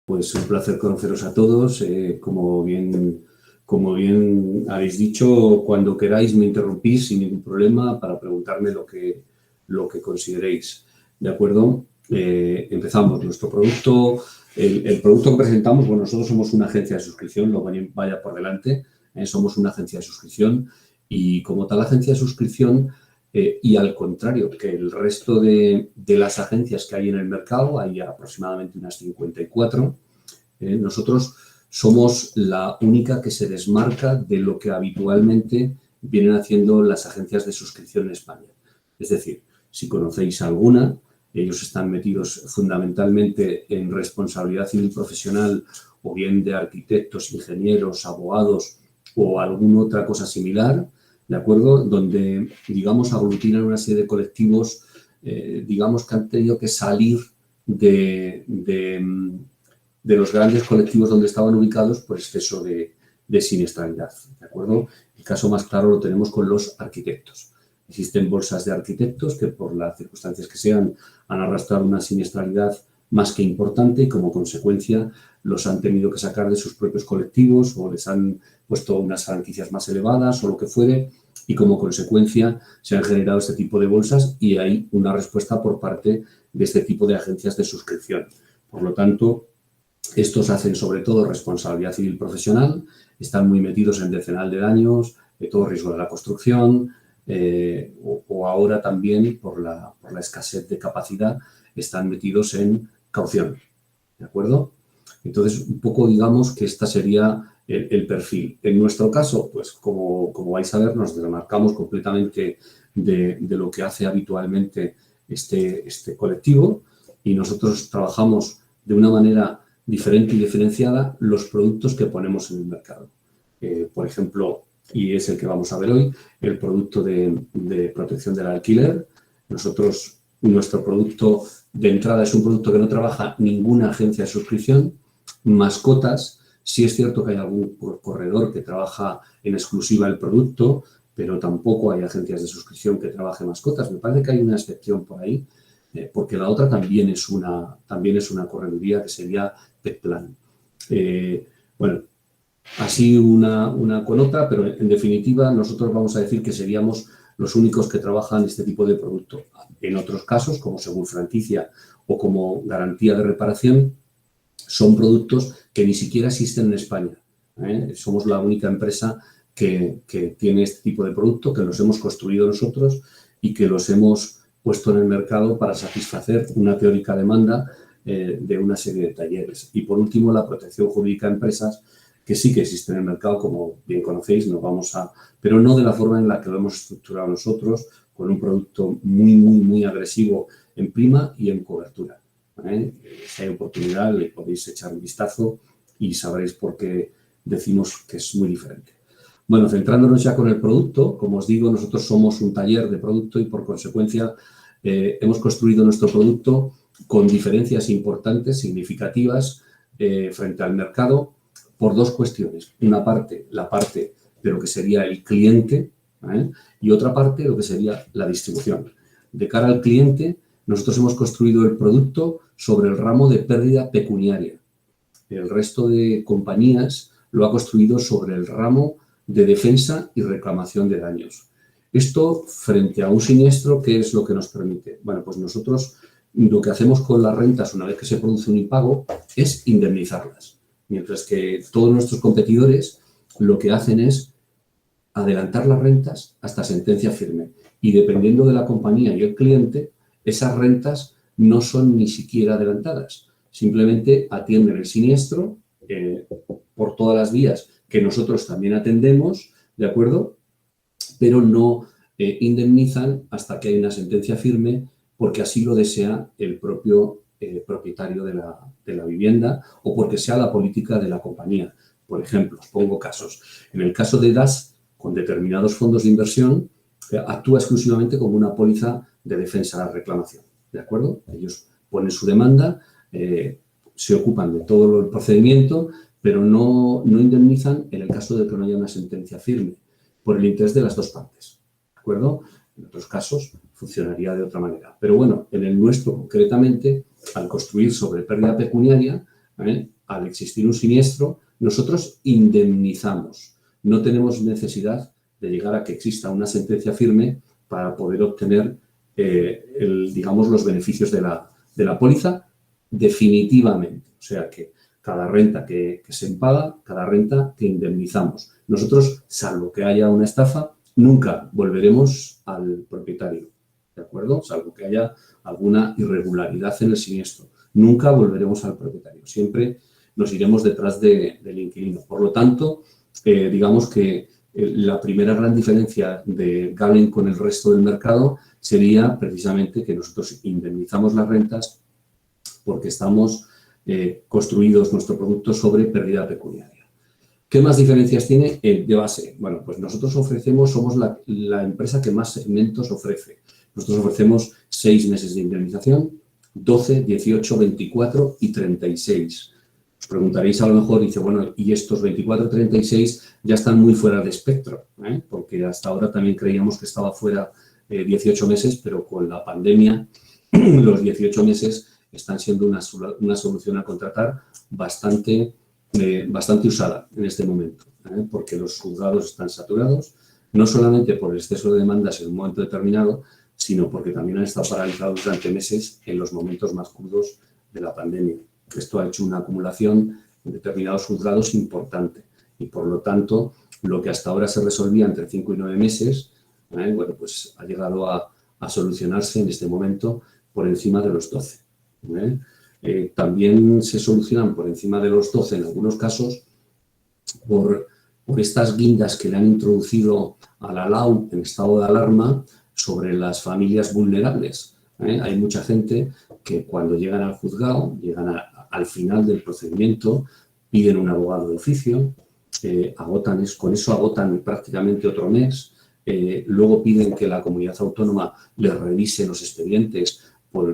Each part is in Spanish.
Pues un placer conoceros a todos. Como bien habéis dicho, cuando queráis me interrumpís sin ningún problema para preguntarme lo que consideréis. ¿De acuerdo? Empezamos. Nuestro producto, el producto que presentamos, bueno, nosotros somos una agencia de suscripción, lo vaya por delante. Somos una agencia de suscripción y como tal agencia de suscripción, y al contrario que el resto de las agencias que hay en el mercado, hay aproximadamente unas 54, nosotros somos la única que se desmarca de lo que habitualmente vienen haciendo las agencias de suscripción en España. Es decir, si conocéis alguna, ellos están metidos fundamentalmente en responsabilidad civil profesional o bien de arquitectos, ingenieros, abogados o alguna otra cosa similar, ¿de acuerdo? Donde, digamos, aglutinan una serie de colectivos, digamos, que han tenido que salir de los grandes colectivos donde estaban ubicados por exceso de siniestralidad, ¿de acuerdo? El caso más claro lo tenemos con los arquitectos. Existen bolsas de arquitectos que, por las circunstancias que sean, han arrastrado una siniestralidad más que importante y, como consecuencia, los han tenido que sacar de sus propios colectivos o les han puesto unas franquicias más elevadas o lo que fuere y, como consecuencia, se han generado este tipo de bolsas y hay una respuesta por parte de este tipo de agencias de suscripción. Por lo tanto, estos hacen sobre todo responsabilidad civil profesional, están muy metidos en decenal de daños, de todo riesgo de la construcción, o ahora también por la escasez de capacidad están metidos en caución, ¿de acuerdo? Entonces, un poco digamos que esta sería el perfil. En nuestro caso, pues como vais a ver, nos desmarcamos completamente de lo que hace habitualmente este colectivo y nosotros trabajamos de una manera diferente y diferenciada los productos que ponemos en el mercado. Por ejemplo, y es el que vamos a ver hoy, el producto de protección del alquiler. Nuestro producto de entrada es un producto que no trabaja ninguna agencia de suscripción. Mascotas, sí es cierto que hay algún corredor que trabaja en exclusiva el producto, pero tampoco hay agencias de suscripción que trabajen mascotas. Me parece que hay una excepción por ahí, porque la otra también es una correduría que sería Petplan. Bueno, así una con otra, pero en definitiva nosotros vamos a decir que seríamos los únicos que trabajan este tipo de producto. En otros casos, como según franquicia o como garantía de reparación, son productos que ni siquiera existen en España. Somos la única empresa que tiene este tipo de producto, que los hemos construido nosotros y que los hemos puesto en el mercado para satisfacer una teórica demanda de una serie de talleres. Y por último, la protección jurídica a empresas, que sí que existe en el mercado, como bien conocéis, pero no de la forma en la que lo hemos estructurado nosotros, con un producto muy, muy, muy agresivo en prima y en cobertura. Si hay oportunidad, le podéis echar un vistazo y sabréis por qué decimos que es muy diferente. Bueno, centrándonos ya con el producto, como os digo, nosotros somos un taller de producto y, por consecuencia, hemos construido nuestro producto con diferencias importantes, significativas, frente al mercado, por dos cuestiones. Una parte, la parte de lo que sería el cliente, y otra parte, lo que sería la distribución. De cara al cliente, nosotros hemos construido el producto sobre el ramo de pérdida pecuniaria. El resto de compañías lo ha construido sobre el ramo de defensa y reclamación de daños. Esto, frente a un siniestro, ¿qué es lo que nos permite? Bueno, pues nosotros lo que hacemos con las rentas una vez que se produce un impago es indemnizarlas. Mientras que todos nuestros competidores lo que hacen es adelantar las rentas hasta sentencia firme. Y dependiendo de la compañía y el cliente, esas rentas no son ni siquiera adelantadas. Simplemente atienden el siniestro por todas las vías que nosotros también atendemos, ¿de acuerdo? Pero no indemnizan hasta que hay una sentencia firme porque así lo desea el propio propietario de la vivienda o porque sea la política de la compañía. Por ejemplo, os pongo casos. En el caso de DAS, con determinados fondos de inversión, actúa exclusivamente como una póliza de defensa de la reclamación, ¿de acuerdo? Ellos ponen su demanda, se ocupan de todo el procedimiento, pero no indemnizan en el caso de que no haya una sentencia firme, por el interés de las dos partes, ¿de acuerdo? En otros casos funcionaría de otra manera. Pero bueno, en el nuestro concretamente, al construir sobre pérdida pecuniaria, al existir un siniestro, nosotros indemnizamos. No tenemos necesidad de llegar a que exista una sentencia firme para poder obtener, digamos, los beneficios de la póliza definitivamente. O sea que cada renta que se paga, cada renta que indemnizamos. Nosotros, salvo que haya una estafa, nunca volveremos al propietario, ¿de acuerdo? Salvo que haya alguna irregularidad en el siniestro. Nunca volveremos al propietario. Siempre nos iremos detrás del inquilino. Por lo tanto, digamos que la primera gran diferencia de Galen con el resto del mercado sería precisamente que nosotros indemnizamos las rentas porque estamos construidos nuestro producto sobre pérdida pecuniaria. ¿Qué más diferencias tiene de base? Bueno, pues nosotros somos la empresa que más segmentos ofrece. Nosotros ofrecemos 6 meses de indemnización, 12, 18, 24 y 36. Os preguntaréis a lo mejor, dice, bueno, y estos 24 y 36 ya están muy fuera de espectro, porque hasta ahora también creíamos que estaba fuera 18 meses, pero con la pandemia los 18 meses están siendo una solución a contratar bastante usada en este momento, porque los juzgados están saturados, no solamente por el exceso de demandas en un momento determinado, sino porque también han estado paralizados durante meses en los momentos más crudos de la pandemia. Esto ha hecho una acumulación en determinados juzgados importante y, por lo tanto, lo que hasta ahora se resolvía entre 5 y 9 meses, bueno, pues ha llegado a solucionarse en este momento por encima de los 12. También se solucionan por encima de los 12 en algunos casos por estas guindas que le han introducido a la LAU en estado de alarma sobre las familias vulnerables. Hay mucha gente que cuando llegan al juzgado, llegan al final del procedimiento, piden un abogado de oficio, con eso agotan prácticamente otro mes, luego piden que la comunidad autónoma les revise los expedientes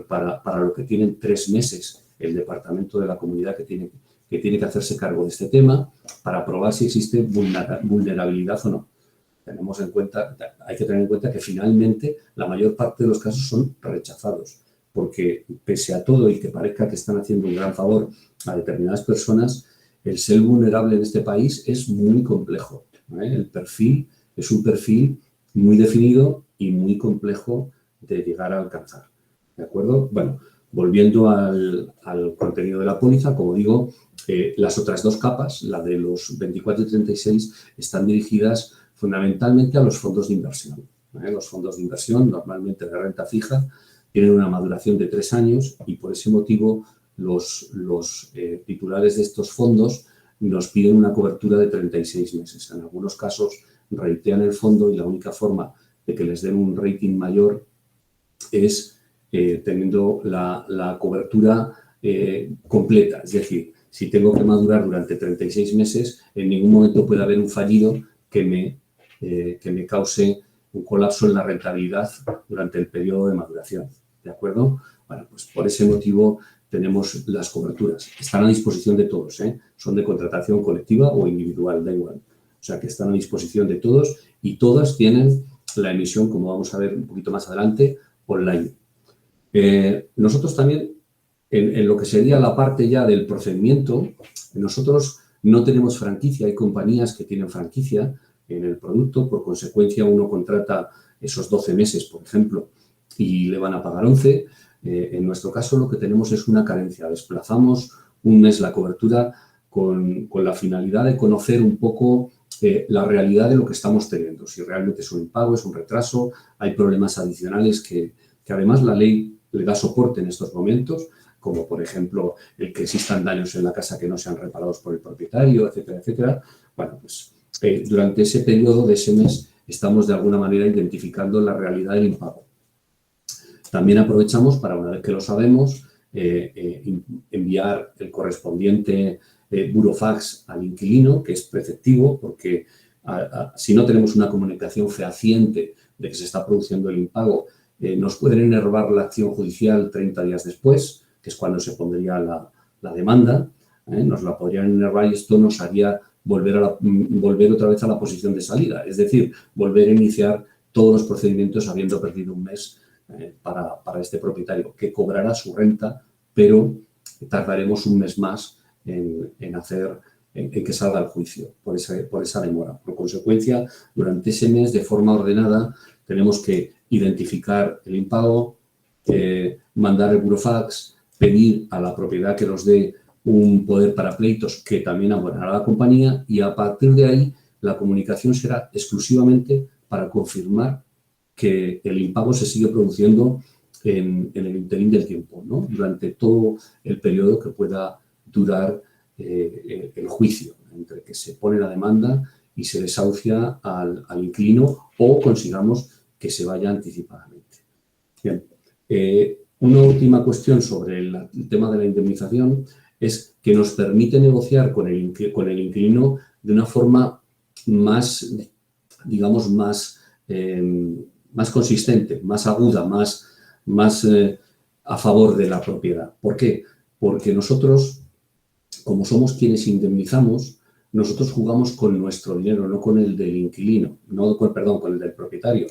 para lo que tienen 3 meses el departamento de la comunidad que tiene que hacerse cargo de este tema para probar si existe vulnerabilidad o no. Hay que tener en cuenta que finalmente la mayor parte de los casos son rechazados, porque pese a todo y que parezca que están haciendo un gran favor a determinadas personas, el ser vulnerable en este país es muy complejo. El perfil es un perfil muy definido y muy complejo de llegar a alcanzar. ¿De acuerdo? Bueno, volviendo al contenido de la póliza, como digo, las otras 2 capas, la de los 24 y 36, están dirigidas fundamentalmente a los fondos de inversión. Los fondos de inversión, normalmente de renta fija, tienen una maduración de 3 años y por ese motivo los titulares de estos fondos nos piden una cobertura de 36 meses. En algunos casos ratean el fondo y la única forma de que les den un rating mayor es teniendo la cobertura completa. Es decir, si tengo que madurar durante 36 meses, en ningún momento puede haber un fallido que me cause un colapso en la rentabilidad durante el periodo de maduración. ¿De acuerdo? Bueno, pues por ese motivo tenemos las coberturas. Están a disposición de todos, son de contratación colectiva o individual, da igual. O sea, que están a disposición de todos y todas tienen la emisión, como vamos a ver un poquito más adelante, online. Nosotros también, en lo que sería la parte ya del procedimiento, nosotros no tenemos franquicia. Hay compañías que tienen franquicia en el producto, por consecuencia uno contrata esos 12 meses, por ejemplo, y le van a pagar 11. En nuestro caso lo que tenemos es una carencia. Desplazamos un mes la cobertura con la finalidad de conocer un poco la realidad de lo que estamos teniendo. Si realmente es un impago, es un retraso, hay problemas adicionales que además la ley le da soporte en estos momentos, como por ejemplo el que existan daños en la casa que no sean reparados por el propietario, etcétera, etcétera. Bueno, pues durante ese periodo de ese mes estamos de alguna manera identificando la realidad del impago. También aprovechamos para, una vez que lo sabemos, enviar el correspondiente burofax al inquilino, que es preceptivo, porque si no tenemos una comunicación fehaciente de que se está produciendo el impago, nos pueden enervar la acción judicial 30 días después, que es cuando se pondría la demanda, nos la podrían enervar y esto nos haría volver otra vez a la posición de salida, es decir, volver a iniciar todos los procedimientos habiendo perdido un mes para este propietario, que cobrará su renta, pero tardaremos un mes más en que salga el juicio por esa demora. Por consecuencia, durante ese mes, de forma ordenada, tenemos que identificar el impago, mandar el burofax, pedir a la propiedad que nos dé un poder para pleitos que también abonará la compañía, y a partir de ahí la comunicación será exclusivamente para confirmar que el impago se sigue produciendo en el interín del tiempo, ¿no? Durante todo el periodo que pueda durar el juicio, entre que se pone la demanda y se desahucia al inquilino o consigamos que se vaya anticipadamente. Bien. Una última cuestión sobre el tema de la indemnización es que nos permite negociar con el inquilino de una forma más, digamos, más consistente, más aguda, más a favor de la propiedad. ¿Por qué? Porque nosotros, como somos quienes indemnizamos, nosotros jugamos con nuestro dinero, no con el del inquilino, con el del propietario.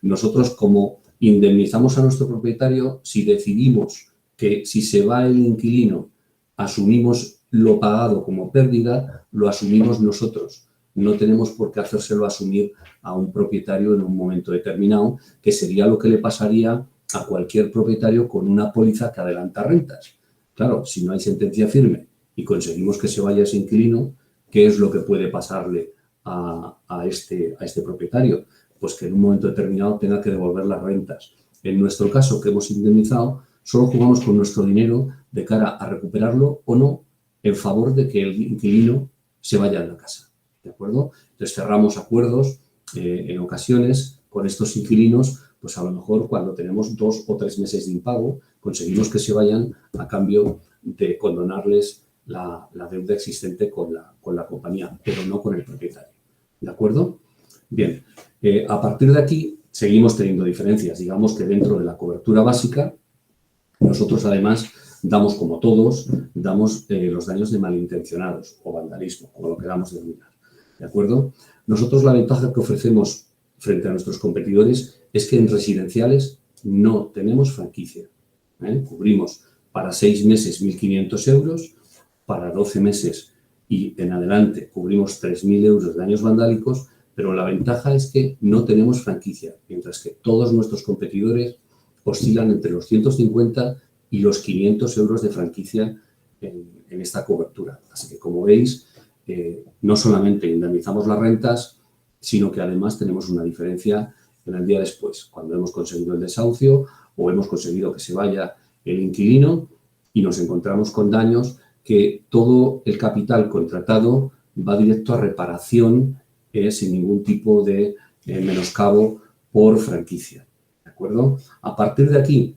Nosotros, como indemnizamos a nuestro propietario, si decidimos que si se va el inquilino asumimos lo pagado como pérdida, lo asumimos nosotros. No tenemos por qué hacérselo asumir a un propietario en un momento determinado, que sería lo que le pasaría a cualquier propietario con una póliza que adelanta rentas. Claro, si no hay sentencia firme y conseguimos que se vaya ese inquilino, ¿qué es lo que puede pasarle a este propietario? Pues que en un momento determinado tenga que devolver las rentas. En nuestro caso, que hemos indemnizado, solo jugamos con nuestro dinero de cara a recuperarlo o no en favor de que el inquilino se vaya de la casa. ¿De acuerdo? Entonces cerramos acuerdos en ocasiones con estos inquilinos, pues a lo mejor cuando tenemos 2 o 3 meses de impago, conseguimos que se vayan a cambio de condonarles la deuda existente con la compañía, pero no con el propietario. ¿De acuerdo? Bien, a partir de aquí seguimos teniendo diferencias. Digamos que dentro de la cobertura básica, nosotros además damos, como todos, los daños de malintencionados o vandalismo, como lo queramos denominar. ¿De acuerdo? Nosotros la ventaja que ofrecemos frente a nuestros competidores es que en residenciales no tenemos franquicia. Cubrimos para 6 meses 1.500 euros, para 12 meses y en adelante cubrimos 3.000 euros de daños vandálicos, pero la ventaja es que no tenemos franquicia, mientras que todos nuestros competidores oscilan entre los 150 y los 500 euros de franquicia en esta cobertura. Así que, como veis, no solamente indemnizamos las rentas, sino que además tenemos una diferencia en el día después, cuando hemos conseguido el desahucio o hemos conseguido que se vaya el inquilino y nos encontramos con daños, que todo el capital contratado va directo a reparación sin ningún tipo de menoscabo por franquicia. ¿De acuerdo? A partir de aquí,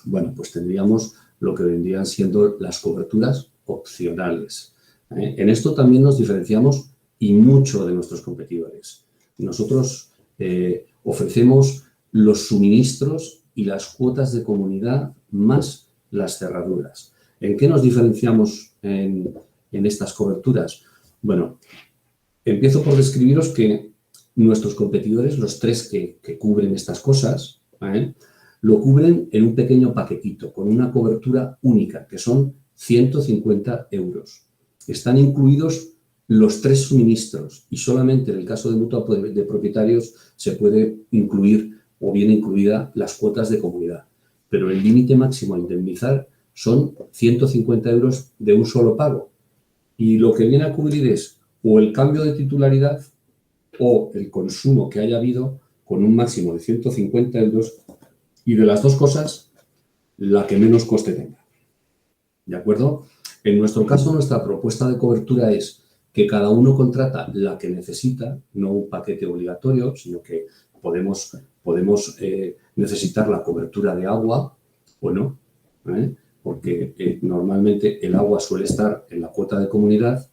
bueno, pues tendríamos lo que vendrían siendo las coberturas opcionales. En esto también nos diferenciamos y mucho de nuestros competidores. Nosotros ofrecemos los suministros y las cuotas de comunidad más las cerraduras. ¿En qué nos diferenciamos en estas coberturas? Bueno, empiezo por describiros que nuestros competidores, los 3 que cubren estas cosas, lo cubren en un pequeño paquetito, con una cobertura única, que son 150 euros. Están incluidos los 3 suministros y solamente en el caso de mutua de propietarios se puede incluir o viene incluida las cuotas de comunidad. Pero el límite máximo a indemnizar son 150 euros de un solo pago. Y lo que viene a cubrir es o el cambio de titularidad o el consumo que haya habido con un máximo de 150 euros y de las 2 cosas, la que menos coste tenga. ¿De acuerdo? En nuestro caso, nuestra propuesta de cobertura es que cada uno contrata la que necesita, no un paquete obligatorio, sino que podemos necesitar la cobertura de agua o no, porque normalmente el agua suele estar en la cuota de comunidad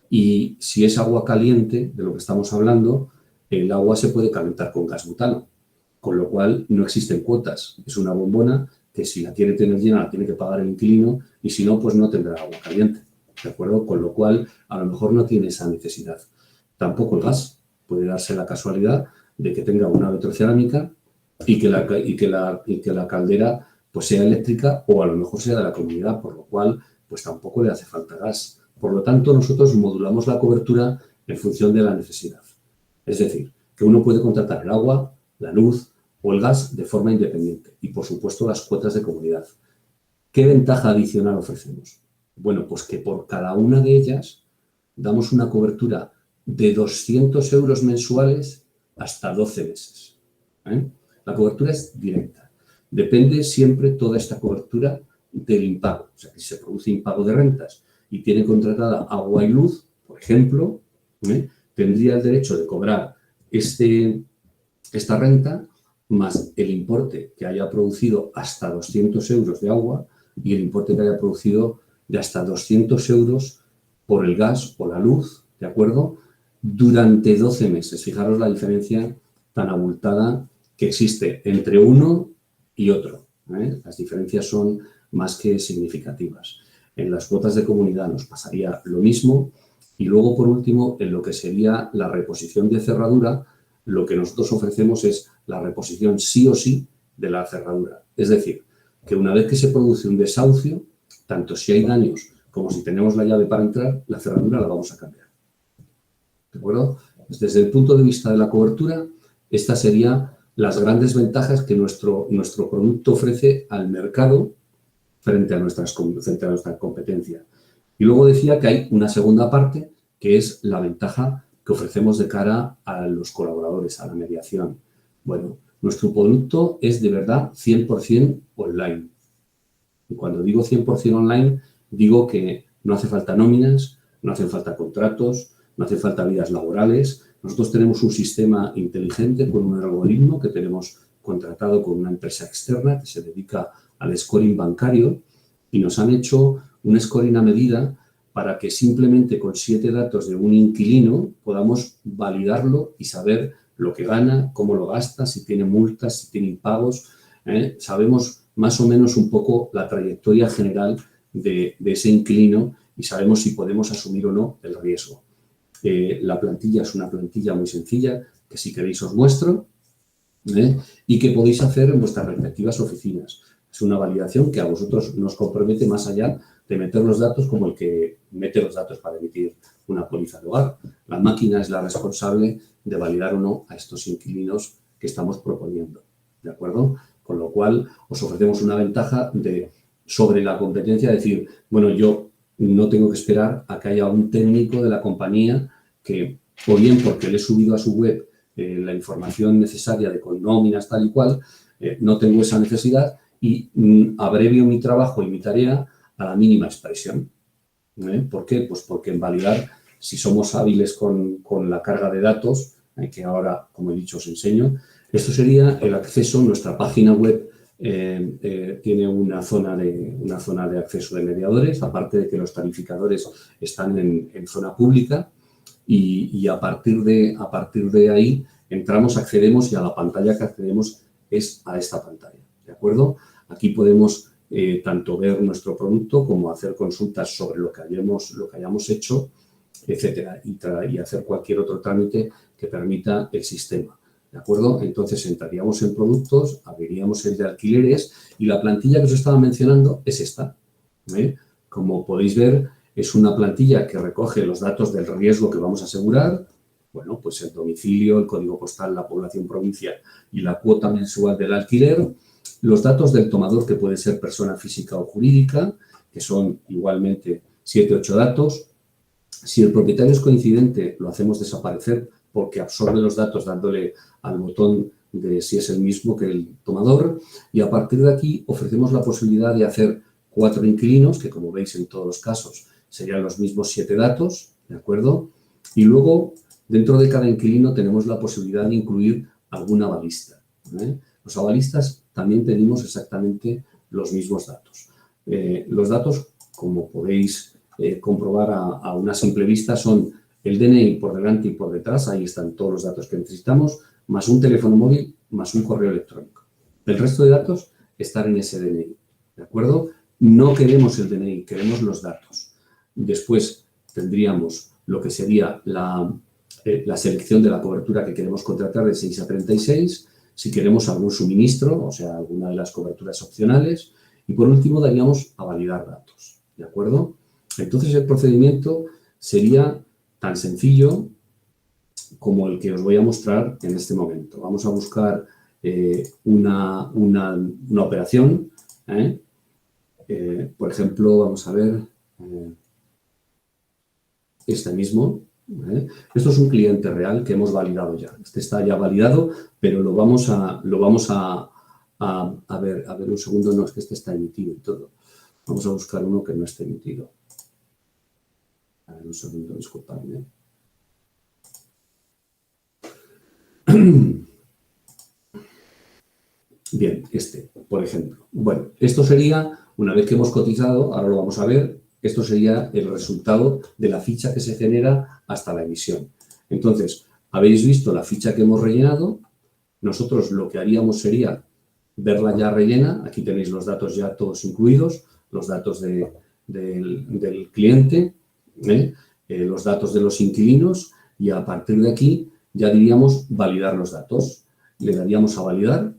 y si es agua caliente, de lo que estamos hablando, el agua se puede calentar con gas butano, con lo cual no existen cuotas. Es una bombona que si la quiere tener llena la tiene que pagar el inquilino y si no, pues no tendrá agua caliente. ¿De acuerdo? Con lo cual, a lo mejor no tiene esa necesidad. Tampoco el gas. Puede darse la casualidad de que tenga una vitrocerámica y que la caldera pues sea eléctrica o a lo mejor sea de la comunidad, por lo cual pues tampoco le hace falta gas. Por lo tanto, nosotros modulamos la cobertura en función de la necesidad. Es decir, que uno puede contratar el agua, la luz o el gas de forma independiente y, por supuesto, las cuotas de comunidad. ¿Qué ventaja adicional ofrecemos? Bueno, pues que por cada una de ellas damos una cobertura de 200 euros mensuales hasta 12 meses. La cobertura es directa. Depende siempre toda esta cobertura del impago. O sea, que si se produce impago de rentas y tiene contratada agua y luz, por ejemplo, tendría el derecho de cobrar esta renta más el importe que haya producido hasta 200 euros de agua y el importe que haya producido de hasta 200 euros por el gas o la luz, ¿de acuerdo? Durante 12 meses. Fijaros la diferencia tan abultada que existe entre uno y otro. Las diferencias son más que significativas. En las cuotas de comunidad nos pasaría lo mismo y luego, por último, en lo que sería la reposición de cerradura, lo que nosotros ofrecemos es la reposición sí o sí de la cerradura. Es decir, que una vez que se produce un desahucio, tanto si hay daños como si tenemos la llave para entrar, la cerradura la vamos a cambiar. ¿De acuerdo? Pues desde el punto de vista de la cobertura, estas serían las grandes ventajas que nuestro producto ofrece al mercado frente a nuestra competencia. Y luego decía que hay una segunda parte, que es la ventaja que ofrecemos de cara a los colaboradores, a la mediación. Bueno, nuestro producto es de verdad 100% online. Y cuando digo 100% online, digo que no hace falta nóminas, no hacen falta contratos, no hace falta vidas laborales. Nosotros tenemos un sistema inteligente con un algoritmo que tenemos contratado con una empresa externa que se dedica al scoring bancario y nos han hecho un scoring a medida para que simplemente con 7 datos de un inquilino podamos validarlo y saber lo que gana, cómo lo gasta, si tiene multas, si tiene impagos. Sabemos más o menos un poco la trayectoria general de ese inquilino y sabemos si podemos asumir o no el riesgo. La plantilla es una plantilla muy sencilla que si queréis os muestro y que podéis hacer en vuestras respectivas oficinas. Es una validación que a vosotros nos compromete más allá de meter los datos como el que mete los datos para emitir una póliza de hogar. La máquina es la responsable de validar o no a estos inquilinos que estamos proponiendo, ¿de acuerdo? Con lo cual, os ofrecemos una ventaja sobre la competencia, de decir, bueno, yo no tengo que esperar a que haya un técnico de la compañía que, o bien porque le he subido a su web la información necesaria de con nóminas tal y cual, no tengo esa necesidad y abrevio mi trabajo y mi tarea a la mínima expresión. ¿Por qué? Pues porque en validar, si somos hábiles con la carga de datos, que ahora, como he dicho, os enseño, esto sería el acceso. Nuestra página web tiene una zona de acceso de mediadores, aparte de que los tarificadores están en zona pública y a partir de ahí entramos, accedemos y a la pantalla que accedemos es a esta pantalla, ¿de acuerdo? Aquí podemos tanto ver nuestro producto como hacer consultas sobre lo que hayamos hecho, etcétera, y hacer cualquier otro trámite que permita el sistema. ¿De acuerdo? Entonces entraríamos en productos, abriríamos el de alquileres y la plantilla que os estaba mencionando es esta. Como podéis ver, es una plantilla que recoge los datos del riesgo que vamos a asegurar, bueno, pues el domicilio, el código postal, la población provincial y la cuota mensual del alquiler, los datos del tomador, que puede ser persona física o jurídica, que son igualmente 7 u 8 datos. Si el propietario es coincidente, lo hacemos desaparecer porque absorbe los datos dándole al botón de si es el mismo que el tomador. Y a partir de aquí ofrecemos la posibilidad de hacer 4 inquilinos, que como veis en todos los casos serían los mismos 7 datos, ¿de acuerdo? Y luego, dentro de cada inquilino tenemos la posibilidad de incluir algún avalista. Los avalistas también pedimos exactamente los mismos datos. Los datos, como podéis comprobar a una simple vista, son el DNI por delante y por detrás, ahí están todos los datos que necesitamos, más un teléfono móvil, más un correo electrónico. El resto de datos están en ese DNI, ¿de acuerdo? No queremos el DNI, queremos los datos. Después tendríamos lo que sería la selección de la cobertura que queremos contratar de 6 a 36, si queremos algún suministro, o sea, alguna de las coberturas opcionales, y por último daríamos a validar datos. ¿de acuerdo? Entonces, el procedimiento sería tan sencillo como el que os voy a mostrar en este momento. Vamos a buscar una operación. Por ejemplo, vamos a ver este mismo. Esto es un cliente real que hemos validado ya. Este está ya validado, pero lo vamos a ver un segundo. No, es que este está emitido y todo. Vamos a buscar uno que no esté emitido. A ver, un segundo, disculpadme. Bien, este, por ejemplo. Bueno, esto sería, una vez que hemos cotizado, ahora lo vamos a ver, esto sería el resultado de la ficha que se genera hasta la emisión. Entonces, habéis visto la ficha que hemos rellenado. Nosotros lo que haríamos sería verla ya rellena. Aquí tenéis los datos ya todos incluidos, los datos del cliente, los datos de los inquilinos, y a partir de aquí ya diríamos validar los datos. Le daríamos a validar.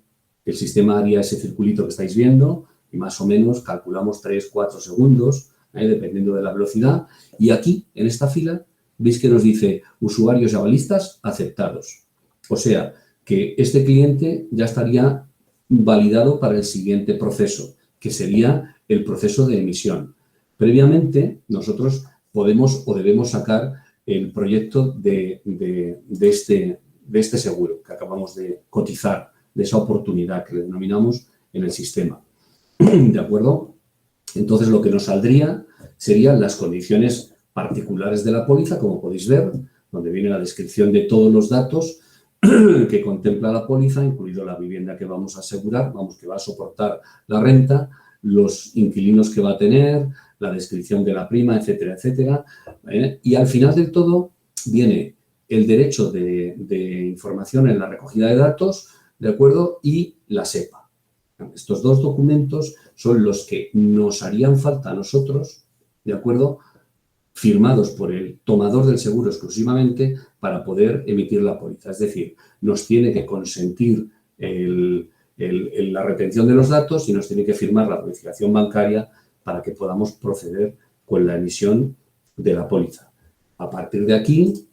El sistema haría ese circulito que estáis viendo y más o menos calculamos 3-4 segundos, dependiendo de la velocidad. Y aquí, en esta fila, veis que nos dice usuarios y avalistas aceptados. O sea, que este cliente ya estaría validado para el siguiente proceso, que sería el proceso de emisión. Previamente, nosotros podemos o debemos sacar el proyecto de este seguro que acabamos de cotizar, de esa oportunidad que le denominamos en el sistema. ¿De acuerdo? Entonces, lo que nos saldría serían las condiciones particulares de la póliza, como podéis ver, donde viene la descripción de todos los datos que contempla la póliza, incluido la vivienda que vamos a asegurar, que va a soportar la renta, los inquilinos que va a tener, la descripción de la prima, etcétera, etcétera. Y al final del todo viene el derecho de información en la recogida de datos, ¿de acuerdo? Y la SEPA. Estos dos documentos son los que nos harían falta a nosotros, ¿de acuerdo?, firmados por el tomador del seguro exclusivamente para poder emitir la póliza. Es decir, nos tiene que consentir la retención de los datos y nos tiene que firmar la verificación bancaria para que podamos proceder con la emisión de la póliza. A partir de aquí,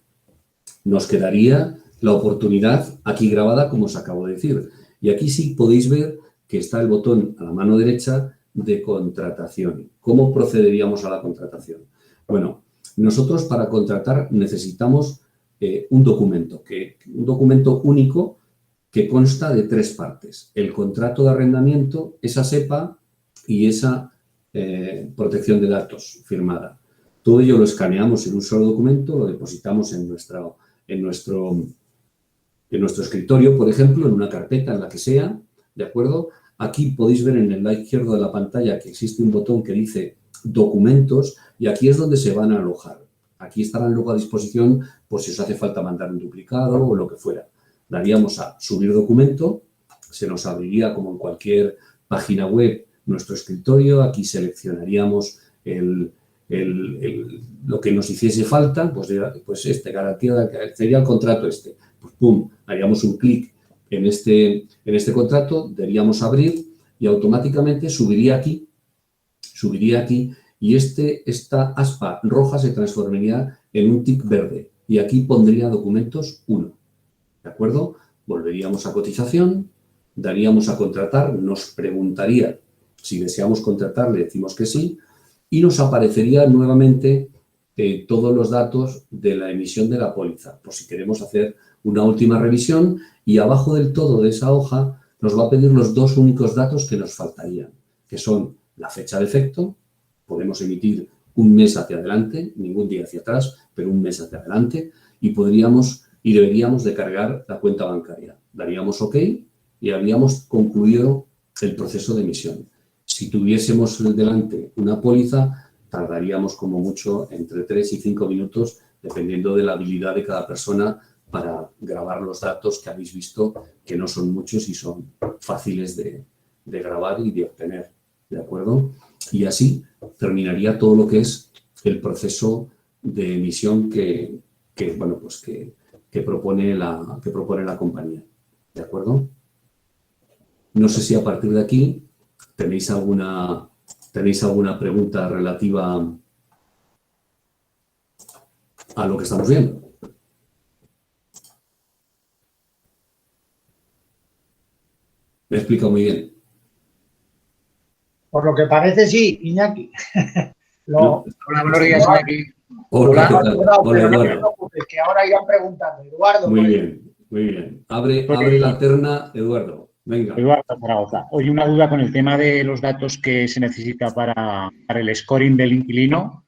nos quedaría la oportunidad aquí grabada, como os acabo de decir. Y aquí sí podéis ver que está el botón a la mano derecha de contratación. ¿Cómo procederíamos a la contratación? Bueno, nosotros para contratar necesitamos un documento único que consta de 3 partes. El contrato de arrendamiento, esa SEPA y esa protección de datos firmada. Todo ello lo escaneamos en un solo documento, lo depositamos en nuestro escritorio, por ejemplo, en una carpeta, en la que sea, ¿de acuerdo? Aquí podéis ver en el lado izquierdo de la pantalla que existe un botón que dice documentos y aquí es donde se van a alojar. Aquí estarán luego a disposición por si os hace falta mandar un duplicado o lo que fuera. Daríamos a subir documento, se nos abriría como en cualquier página web nuestro escritorio, aquí seleccionaríamos lo que nos hiciese falta, pues garantía, sería el contrato este. Pues pum, haríamos un clic en este contrato, daríamos a abrir y automáticamente subiría aquí y esta aspa roja se transformaría en un tic verde y aquí pondría documentos 1. ¿De acuerdo? Volveríamos a cotización, daríamos a contratar, nos preguntaría si deseamos contratar, le decimos que sí y nos aparecería nuevamente todos los datos de la emisión de la póliza, por si queremos hacer una última revisión y abajo del todo de esa hoja nos va a pedir los 2 únicos datos que nos faltarían, que son la fecha de efecto, podemos emitir un mes hacia adelante, ningún día hacia atrás, pero un mes hacia adelante, y deberíamos de cargar la cuenta bancaria. Daríamos OK y habríamos concluido el proceso de emisión. Si tuviésemos delante una póliza, tardaríamos como mucho entre 3 y 5 minutos, dependiendo de la habilidad de cada persona para grabar los datos que habéis visto, que no son muchos y son fáciles de grabar y de obtener, ¿de acuerdo? Y así terminaría todo lo que es el proceso de emisión que propone la compañía, ¿de acuerdo? No sé si a partir de aquí tenéis alguna ¿Tenéis alguna pregunta relativa a lo que estamos viendo? Me he explicado muy bien. Por lo que parece, sí, Iñaki. No. Hola, buenos días, Iñaki. Hola, ¿qué tal? Hola, Pero no te Eduardo. preocupes, que ahora irán preguntando. Eduardo, Muy por bien, muy bien. Abre la terna, Eduardo. Venga. Eduardo Zaragoza. Hoy una duda con el tema de los datos que se necesita para el scoring del inquilino.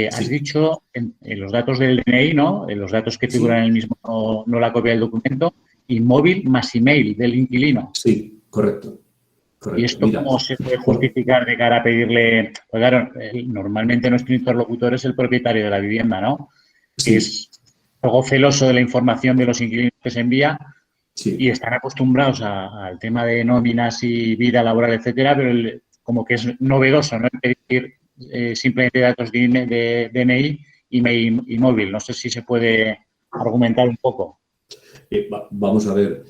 Has Sí. dicho en los datos del DNI, ¿no? En los datos que figuran Sí. en el mismo, no la copia del documento, y móvil más email del inquilino. Sí, correcto. ¿Y Correcto. esto Mira, cómo se puede justificar de cara a pedirle? Pues claro, normalmente nuestro interlocutor es el propietario de la vivienda, ¿no? Que sí, es algo celoso de la información de los inquilinos que se envía sí. y están acostumbrados al tema de nóminas y vida laboral, etcétera, pero como que es novedoso, ¿no? Pedir simplemente datos de DNI, email y móvil. No sé si se puede argumentar un poco. Vamos a ver,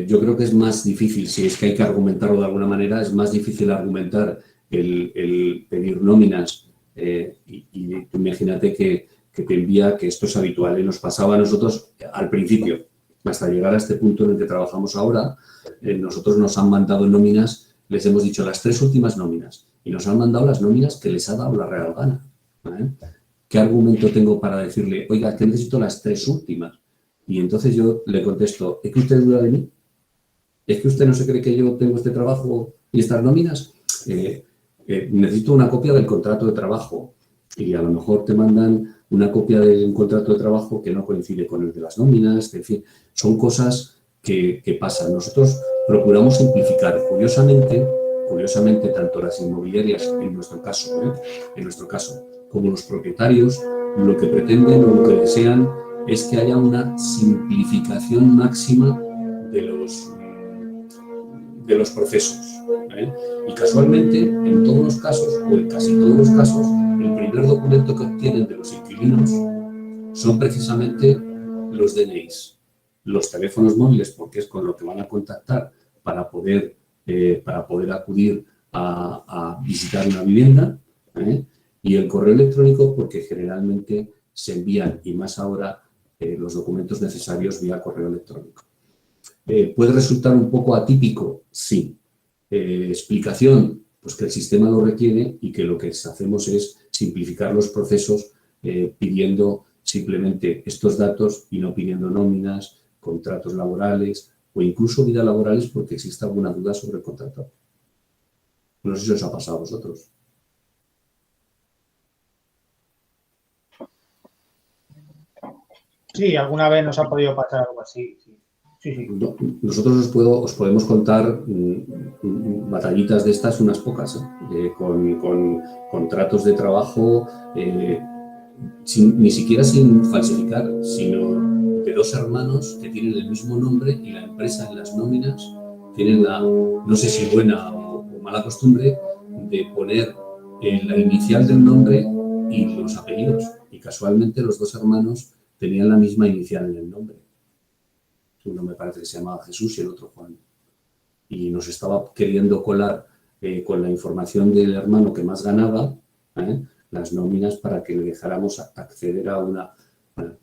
yo creo que es más difícil, si es que hay que argumentarlo de alguna manera, es más difícil argumentar el pedir nóminas y tú imagínate que te envía, que esto es habitual y nos pasaba a nosotros al principio, hasta llegar a este punto en el que trabajamos ahora, nosotros nos han mandado nóminas, les hemos dicho las 3 últimas nóminas y nos han mandado las nóminas que les ha dado la real gana. ¿Vale? ¿Qué argumento tengo para decirle, oiga, que necesito las 3 últimas? Y entonces yo le contesto, ¿es que usted duda de mí? ¿Es que usted no se cree que yo tengo este trabajo y estas nóminas? Necesito una copia del contrato de trabajo y a lo mejor te mandan una copia de un contrato de trabajo que no coincide con el de las nóminas, en fin, son cosas que pasan. Nosotros procuramos simplificar. Curiosamente, tanto las inmobiliarias, en nuestro caso, como los propietarios, lo que pretenden o lo que desean es que haya una simplificación máxima de los procesos. ¿Vale? Y casualmente, en todos los casos, o en casi todos los casos, el primer documento que obtienen de los inquilinos son precisamente los DNIs, los teléfonos móviles, porque es con lo que van a contactar para poder acudir a visitar una vivienda, y el correo electrónico, porque generalmente se envían, y más ahora, los documentos necesarios vía correo electrónico. ¿Puede resultar un poco atípico? Sí. Explicación, pues que el sistema lo requiere y que lo que hacemos es simplificar los procesos pidiendo simplemente estos datos y no pidiendo nóminas, contratos laborales o incluso vida laborales porque existe alguna duda sobre el contrato. No sé si os ha pasado a vosotros. Sí, alguna vez nos ha podido pasar algo así. Sí. Nosotros os podemos contar batallitas de estas unas pocas, con contratos de trabajo, ni siquiera sin falsificar, sino de 2 hermanos que tienen el mismo nombre y la empresa en las nóminas tienen la, no sé si buena o mala costumbre, de poner la inicial del nombre y los apellidos. Y casualmente los 2 hermanos tenían la misma inicial en el nombre. Uno me parece que se llamaba Jesús y el otro Juan. Y nos estaba queriendo colar con la información del hermano que más ganaba, las nóminas para que le dejáramos acceder a una... Bueno,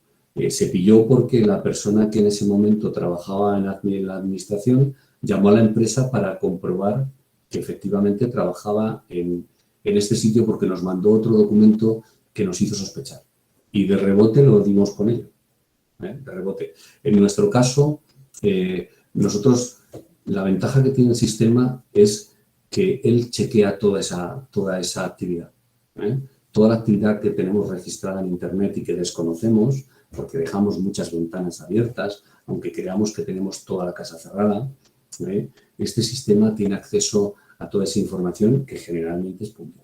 se pilló porque la persona que en ese momento trabajaba en la administración llamó a la empresa para comprobar que efectivamente trabajaba en este sitio porque nos mandó otro documento que nos hizo sospechar. Y de rebote lo dimos con ello. De rebote. En nuestro caso, nosotros, la ventaja que tiene el sistema es que él chequea toda esa actividad. Toda la actividad que tenemos registrada en Internet y que desconocemos, porque dejamos muchas ventanas abiertas, aunque creamos que tenemos toda la casa cerrada, este sistema tiene acceso a toda esa información que generalmente es pública.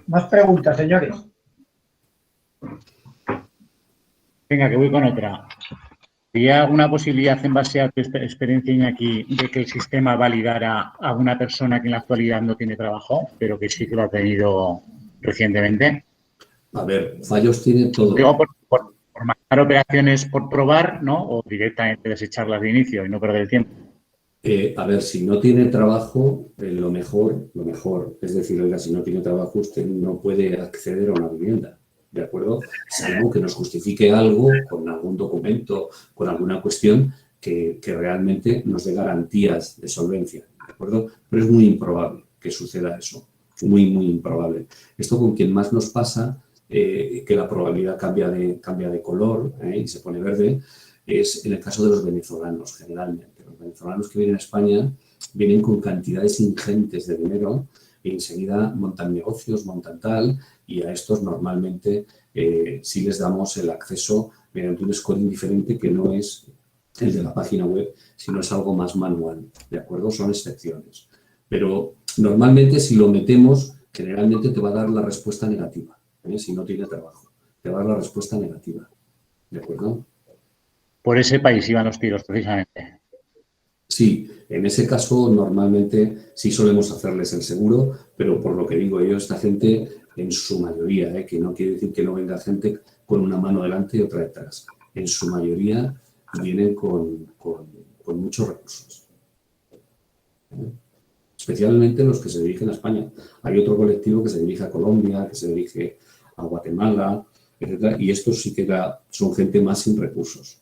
Más preguntas, señores. Venga, que voy con otra. ¿Habría alguna posibilidad, en base a tu experiencia, Iñaki, de que el sistema validara a una persona que en la actualidad no tiene trabajo, pero que sí que lo ha tenido recientemente? A ver, fallos tiene todo. Digo, por marcar operaciones por probar, ¿no? O directamente desecharlas de inicio y no perder el tiempo. A ver, si no tiene trabajo, lo mejor, es decir, oiga, si no tiene trabajo, usted no puede acceder a una vivienda, ¿de acuerdo? Salvo que nos justifique algo con algún documento, con alguna cuestión que realmente nos dé garantías de solvencia, ¿de acuerdo? Pero es muy improbable que suceda eso, muy, muy improbable. Esto con quien más nos pasa, que la probabilidad cambia de color y se pone verde, es en el caso de los venezolanos, generalmente. Los venezolanos que vienen a España vienen con cantidades ingentes de dinero y enseguida montan negocios, montan tal, y a estos normalmente sí les damos el acceso mediante un scoring diferente que no es el de la página web, sino es algo más manual, ¿de acuerdo? Son excepciones. Pero normalmente si lo metemos, generalmente te va a dar la respuesta negativa, si no tiene trabajo. Te va a dar la respuesta negativa, ¿de acuerdo? Por ese país iban los tiros, precisamente. Sí, en ese caso normalmente sí solemos hacerles el seguro, pero por lo que digo yo, esta gente en su mayoría, que no quiere decir que no venga gente con una mano delante y otra detrás, en su mayoría vienen con muchos recursos. Especialmente los que se dirigen a España. Hay otro colectivo que se dirige a Colombia, que se dirige a Guatemala, etc. Y estos sí que son gente más sin recursos.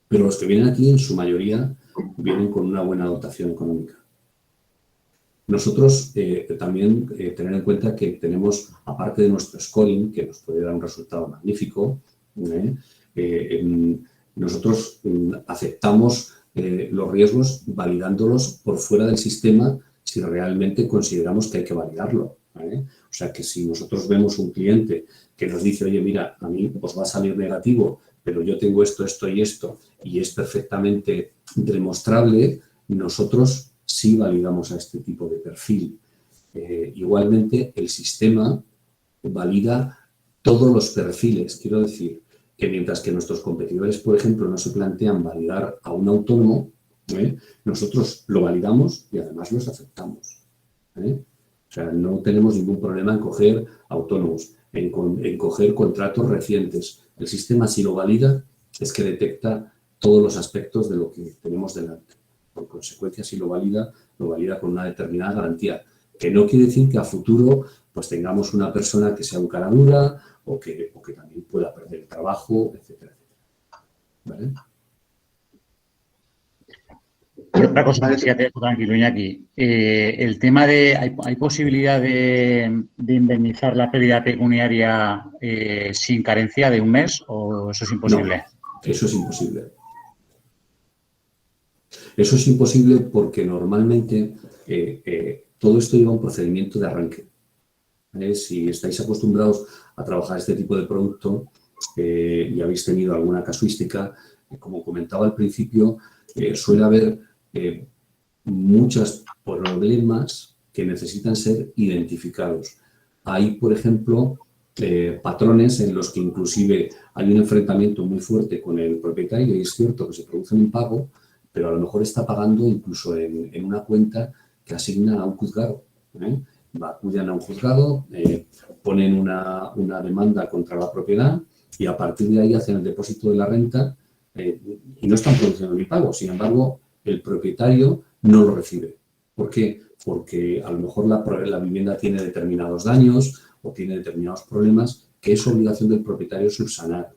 Pero los que vienen aquí, en su mayoría, vienen con una buena dotación económica. Nosotros también tener en cuenta que tenemos, aparte de nuestro scoring, que nos puede dar un resultado magnífico, nosotros aceptamos los riesgos validándolos por fuera del sistema si realmente consideramos que hay que validarlo. O sea, que si nosotros vemos un cliente que nos dice, oye, mira, a mí os va a salir negativo, pero yo tengo esto, esto y esto, y es perfectamente demostrable, nosotros sí validamos a este tipo de perfil. Igualmente, el sistema valida todos los perfiles. Quiero decir que mientras que nuestros competidores, por ejemplo, no se plantean validar a un autónomo, nosotros lo validamos y además los aceptamos. O sea, no tenemos ningún problema en coger autónomos, en coger contratos recientes. El sistema, si lo valida, es que detecta todos los aspectos de lo que tenemos delante. Por consecuencia, si lo valida con una determinada garantía. Que no quiere decir que a futuro pues tengamos una persona que sea un cara dura o que también pueda perder el trabajo, etcétera, etcétera. ¿Vale? Y otra cosa que sí te dejo tranquilo, Iñaki. El tema de, ¿hay posibilidad de indemnizar la pérdida pecuniaria sin carencia de un mes o eso es imposible? No, eso es imposible. Eso es imposible porque normalmente todo esto lleva un procedimiento de arranque. Si estáis acostumbrados a trabajar este tipo de producto y habéis tenido alguna casuística, como comentaba al principio, suele haber muchos problemas que necesitan ser identificados. Hay, por ejemplo, patrones en los que inclusive hay un enfrentamiento muy fuerte con el propietario y es cierto que se produce un impago, pero a lo mejor está pagando incluso en una cuenta que asigna a un juzgado. Acuden a un juzgado, ponen una demanda contra la propiedad y a partir de ahí hacen el depósito de la renta y no están produciendo el impago. Sin embargo, el propietario no lo recibe. ¿Por qué? Porque a lo mejor la vivienda tiene determinados daños o tiene determinados problemas que es obligación del propietario subsanar.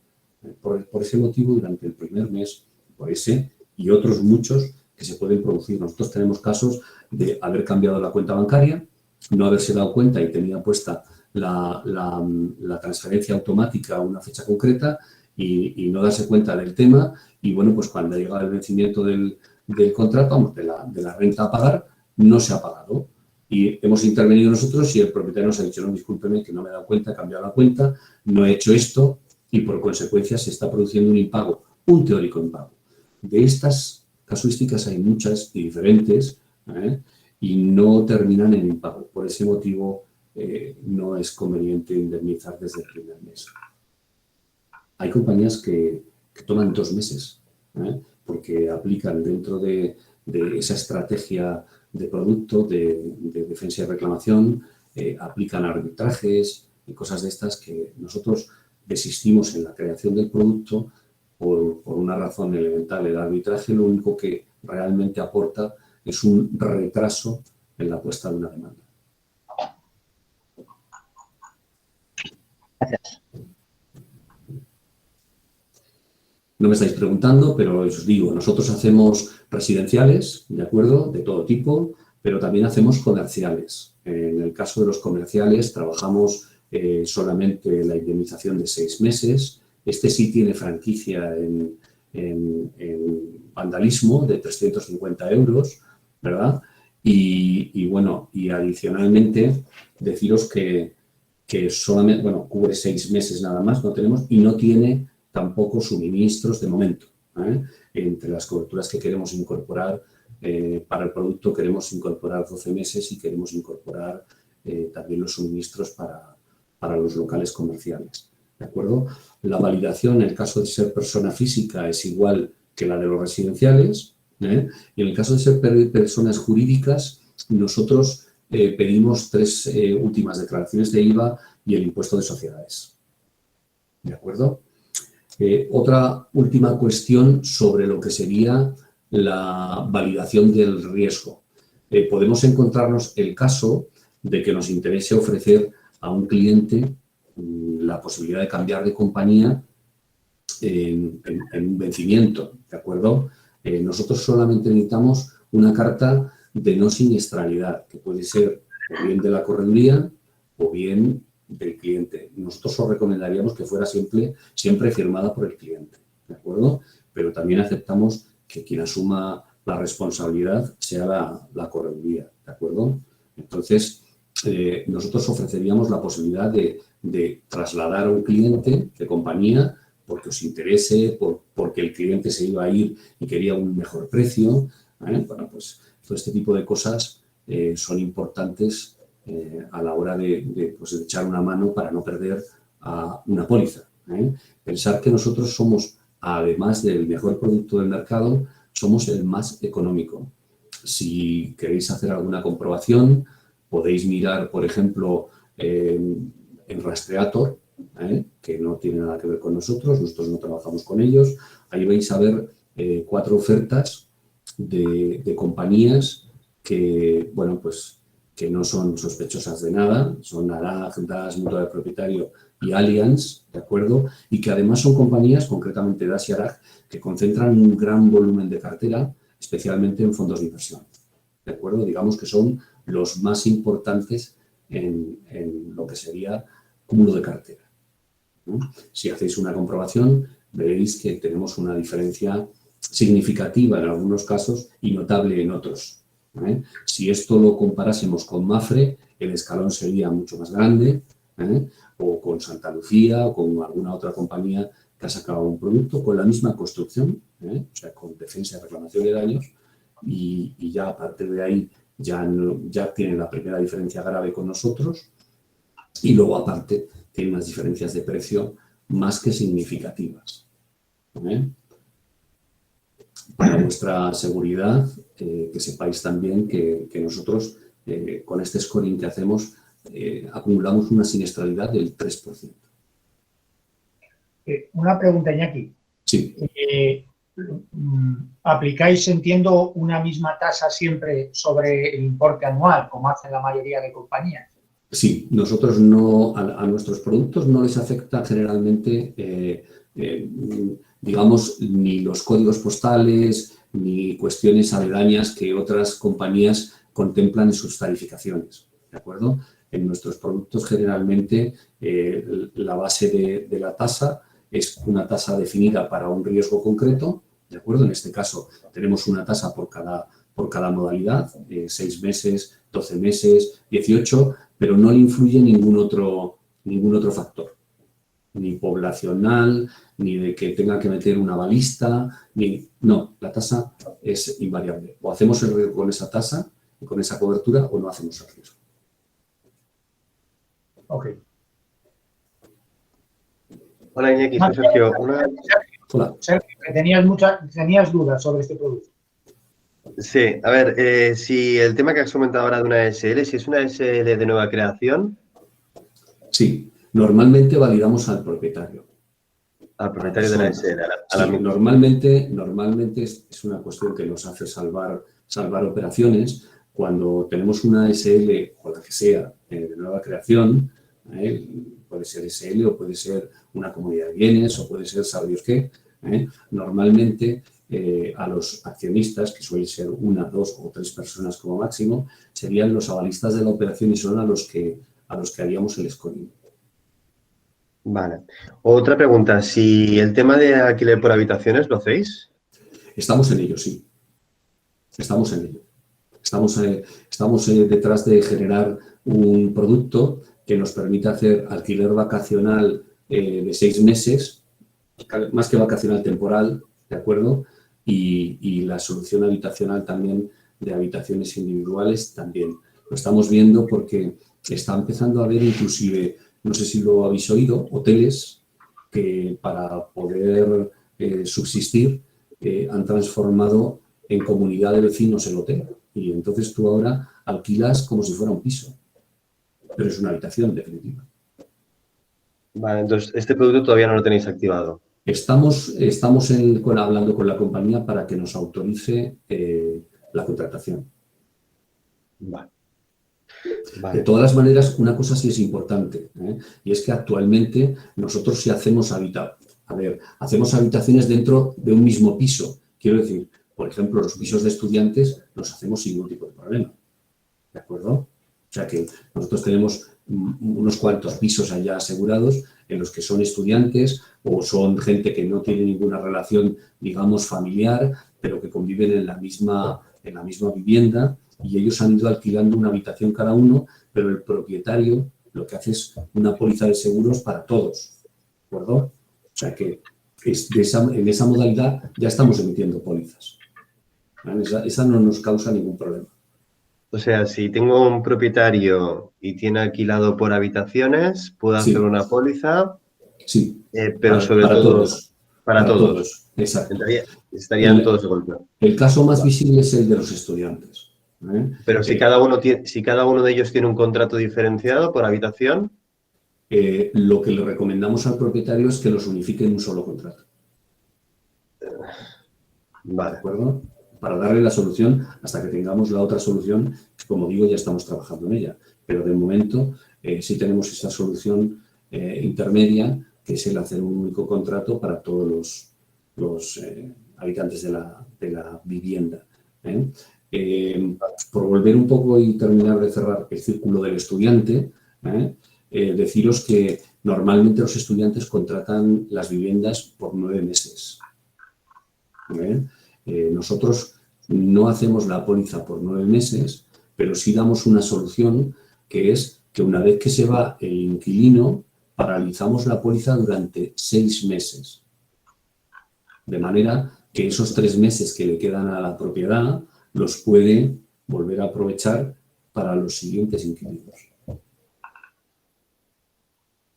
Por ese motivo, durante el primer mes, por ese y otros muchos que se pueden producir. Nosotros tenemos casos de haber cambiado la cuenta bancaria, no haberse dado cuenta y tenía puesta la transferencia automática a una fecha concreta y no darse cuenta del tema y, bueno, pues cuando llega el vencimiento del contrato, vamos, de la renta a pagar, no se ha pagado. Y hemos intervenido nosotros y el propietario nos ha dicho, no, discúlpeme, que no me he dado cuenta, he cambiado la cuenta, no he hecho esto y, por consecuencia, se está produciendo un impago, un teórico impago. De estas casuísticas hay muchas y diferentes y no terminan en impago. Por ese motivo, no es conveniente indemnizar desde el primer mes. Hay compañías que toman 2 meses, porque aplican dentro de esa estrategia de producto, de defensa y reclamación, aplican arbitrajes y cosas de estas que nosotros desistimos en la creación del producto por una razón elemental. El arbitraje lo único que realmente aporta es un retraso en la puesta de una demanda. Gracias. No me estáis preguntando, pero os digo, nosotros hacemos residenciales, ¿de acuerdo?, de todo tipo, pero también hacemos comerciales. En el caso de los comerciales trabajamos solamente la indemnización de 6 meses. Este sí tiene franquicia en vandalismo de 350 euros, ¿verdad? Y bueno, y adicionalmente deciros que solamente, bueno, cubre 6 meses nada más, no tenemos, y no tiene tampoco suministros de momento. Entre las coberturas que queremos incorporar para el producto queremos incorporar 12 meses y queremos incorporar también los suministros para los locales comerciales. ¿De acuerdo? La validación en el caso de ser persona física es igual que la de los residenciales. Y en el caso de ser personas jurídicas, nosotros pedimos 3 últimas declaraciones de IVA y el impuesto de sociedades. ¿De acuerdo? Otra última cuestión sobre lo que sería la validación del riesgo. Podemos encontrarnos el caso de que nos interese ofrecer a un cliente la posibilidad de cambiar de compañía en un vencimiento, ¿de acuerdo? Nosotros solamente necesitamos una carta de no siniestralidad, que puede ser o bien de la correduría o bien del cliente. Nosotros os recomendaríamos que fuera siempre firmada por el cliente, ¿de acuerdo? Pero también aceptamos que quien asuma la responsabilidad sea la correduría, ¿de acuerdo? Entonces, nosotros ofreceríamos la posibilidad de trasladar a un cliente de compañía porque os interese, porque el cliente se iba a ir y quería un mejor precio. Bueno, pues todo este tipo de cosas son importantes a la hora de echar una mano para no perder una póliza. Pensar que nosotros somos, además del mejor producto del mercado, somos el más económico. Si queréis hacer alguna comprobación, podéis mirar, por ejemplo, en Rastreator, que no tiene nada que ver con nosotros no trabajamos con ellos. Ahí vais a ver 4 ofertas de compañías que, bueno, pues que no son sospechosas de nada, son Arag, DAS, Mutua de Propietario y Allianz, ¿de acuerdo? Y que además son compañías, concretamente DAS y Arag, que concentran un gran volumen de cartera, especialmente en fondos de inversión, ¿de acuerdo? Digamos que son los más importantes en lo que sería cúmulo de cartera, ¿no? Si hacéis una comprobación, veréis que tenemos una diferencia significativa en algunos casos y notable en otros. Si esto lo comparásemos con Mapfre, el escalón sería mucho más grande, o con Santa Lucía o con alguna otra compañía que ha sacado un producto con la misma construcción, o sea, con defensa y reclamación de daños, y ya a partir de ahí ya tienen la primera diferencia grave con nosotros y luego aparte tienen unas diferencias de precio más que significativas. Para vuestra seguridad, que sepáis también que nosotros con este scoring que hacemos acumulamos una siniestralidad del 3%. Una pregunta, Iñaki. Sí. ¿Aplicáis, entiendo, una misma tasa siempre sobre el importe anual, como hacen la mayoría de compañías? Sí, nosotros no, a nuestros productos no les afecta generalmente, digamos, ni los códigos postales ni cuestiones aledañas que otras compañías contemplan en sus tarificaciones, ¿de acuerdo? En nuestros productos generalmente la base de la tasa es una tasa definida para un riesgo concreto, ¿de acuerdo? En este caso tenemos una tasa por cada modalidad, 6 meses, 12 meses, 18, pero no le influye ningún otro factor, ni poblacional, ni de que tenga que meter una balista, no, la tasa es invariable. O hacemos el riesgo con esa tasa, con esa cobertura, o no hacemos el riesgo. Ok. Hola Iñaki, soy Sergio. Hola. Sergio, que tenías dudas sobre este producto. Sí, a ver, si el tema que has comentado ahora de una SL, si es una SL de nueva creación. Sí, normalmente validamos al propietario. Al propietario de la SL. Sí, normalmente es una cuestión que nos hace salvar operaciones. Cuando tenemos una SL o la que sea de nueva creación, puede ser SL o puede ser una comunidad de bienes o puede ser sabe Dios qué, normalmente a los accionistas, que suelen ser una, dos o tres personas como máximo, serían los avalistas de la operación y son a los que haríamos el scoring. Vale. Otra pregunta, si el tema de alquiler por habitaciones, ¿lo hacéis? Estamos en ello, sí. Estamos en ello. Estamos detrás de generar un producto que nos permita hacer alquiler vacacional de 6 meses, más que vacacional temporal, ¿de acuerdo? Y la solución habitacional también de habitaciones individuales también. Lo estamos viendo porque está empezando a haber inclusive, no sé si lo habéis oído, hoteles que para poder subsistir han transformado en comunidad de vecinos el hotel. Y entonces tú ahora alquilas como si fuera un piso, pero es una habitación definitiva. Vale, entonces este producto todavía no lo tenéis activado. Estamos hablando con la compañía para que nos autorice la contratación. Vale. De todas las maneras, una cosa sí es importante, y es que actualmente nosotros sí hacemos habitaciones dentro de un mismo piso. Quiero decir, por ejemplo, los pisos de estudiantes los hacemos sin ningún tipo de problema. ¿De acuerdo? O sea que nosotros tenemos unos cuantos pisos allá asegurados en los que son estudiantes o son gente que no tiene ninguna relación, digamos, familiar, pero que conviven en la misma vivienda y ellos han ido alquilando una habitación cada uno, pero el propietario lo que hace es una póliza de seguros para todos. ¿De acuerdo? O sea que en esa modalidad ya estamos emitiendo pólizas. Esa no nos causa ningún problema. O sea, si tengo un propietario y tiene alquilado por habitaciones, puedo hacer una póliza. Sí. Pero sobre todo todos. Para todos. Exacto. Estarían todos de golpe. El caso más visible es el de los estudiantes. Pero si cada uno de ellos tiene un contrato diferenciado por habitación. Lo que le recomendamos al propietario es que los unifique en un solo contrato. Vale. ¿De acuerdo? Para darle la solución hasta que tengamos la otra solución, que como digo, ya estamos trabajando en ella. Pero de momento sí tenemos esta solución intermedia, que es el hacer un único contrato para todos los habitantes de la vivienda. Por volver un poco y terminar de cerrar el círculo del estudiante, deciros que normalmente los estudiantes contratan las viviendas por 9 meses. Nosotros no hacemos la póliza por 9 meses, pero sí damos una solución que es que una vez que se va el inquilino, paralizamos la póliza durante 6 meses. De manera que esos 3 meses que le quedan a la propiedad los puede volver a aprovechar para los siguientes inquilinos.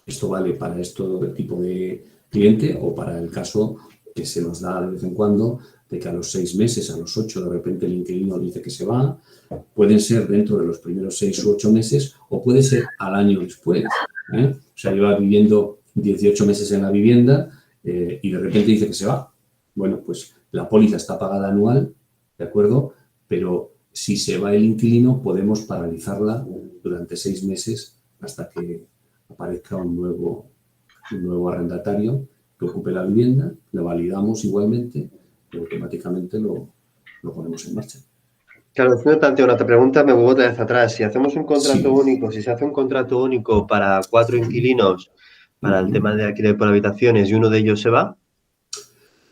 Esto vale para este tipo de cliente o para el caso que se nos da de vez en cuando de que a los 6 meses, a los 8, de repente el inquilino dice que se va. Pueden ser dentro de los primeros 6 u 8 meses o puede ser al año después. O sea, lleva viviendo 18 meses en la vivienda y de repente dice que se va. Bueno, pues la póliza está pagada anual, ¿de acuerdo? Pero si se va el inquilino, podemos paralizarla durante 6 meses hasta que aparezca un nuevo arrendatario que ocupe la vivienda, lo validamos igualmente y automáticamente lo ponemos en marcha. Claro, si no planteo una otra pregunta, me vuelvo otra vez atrás. Si hacemos un contrato único, si se hace un contrato único para 4 inquilinos para el tema de alquiler por habitaciones y uno de ellos se va.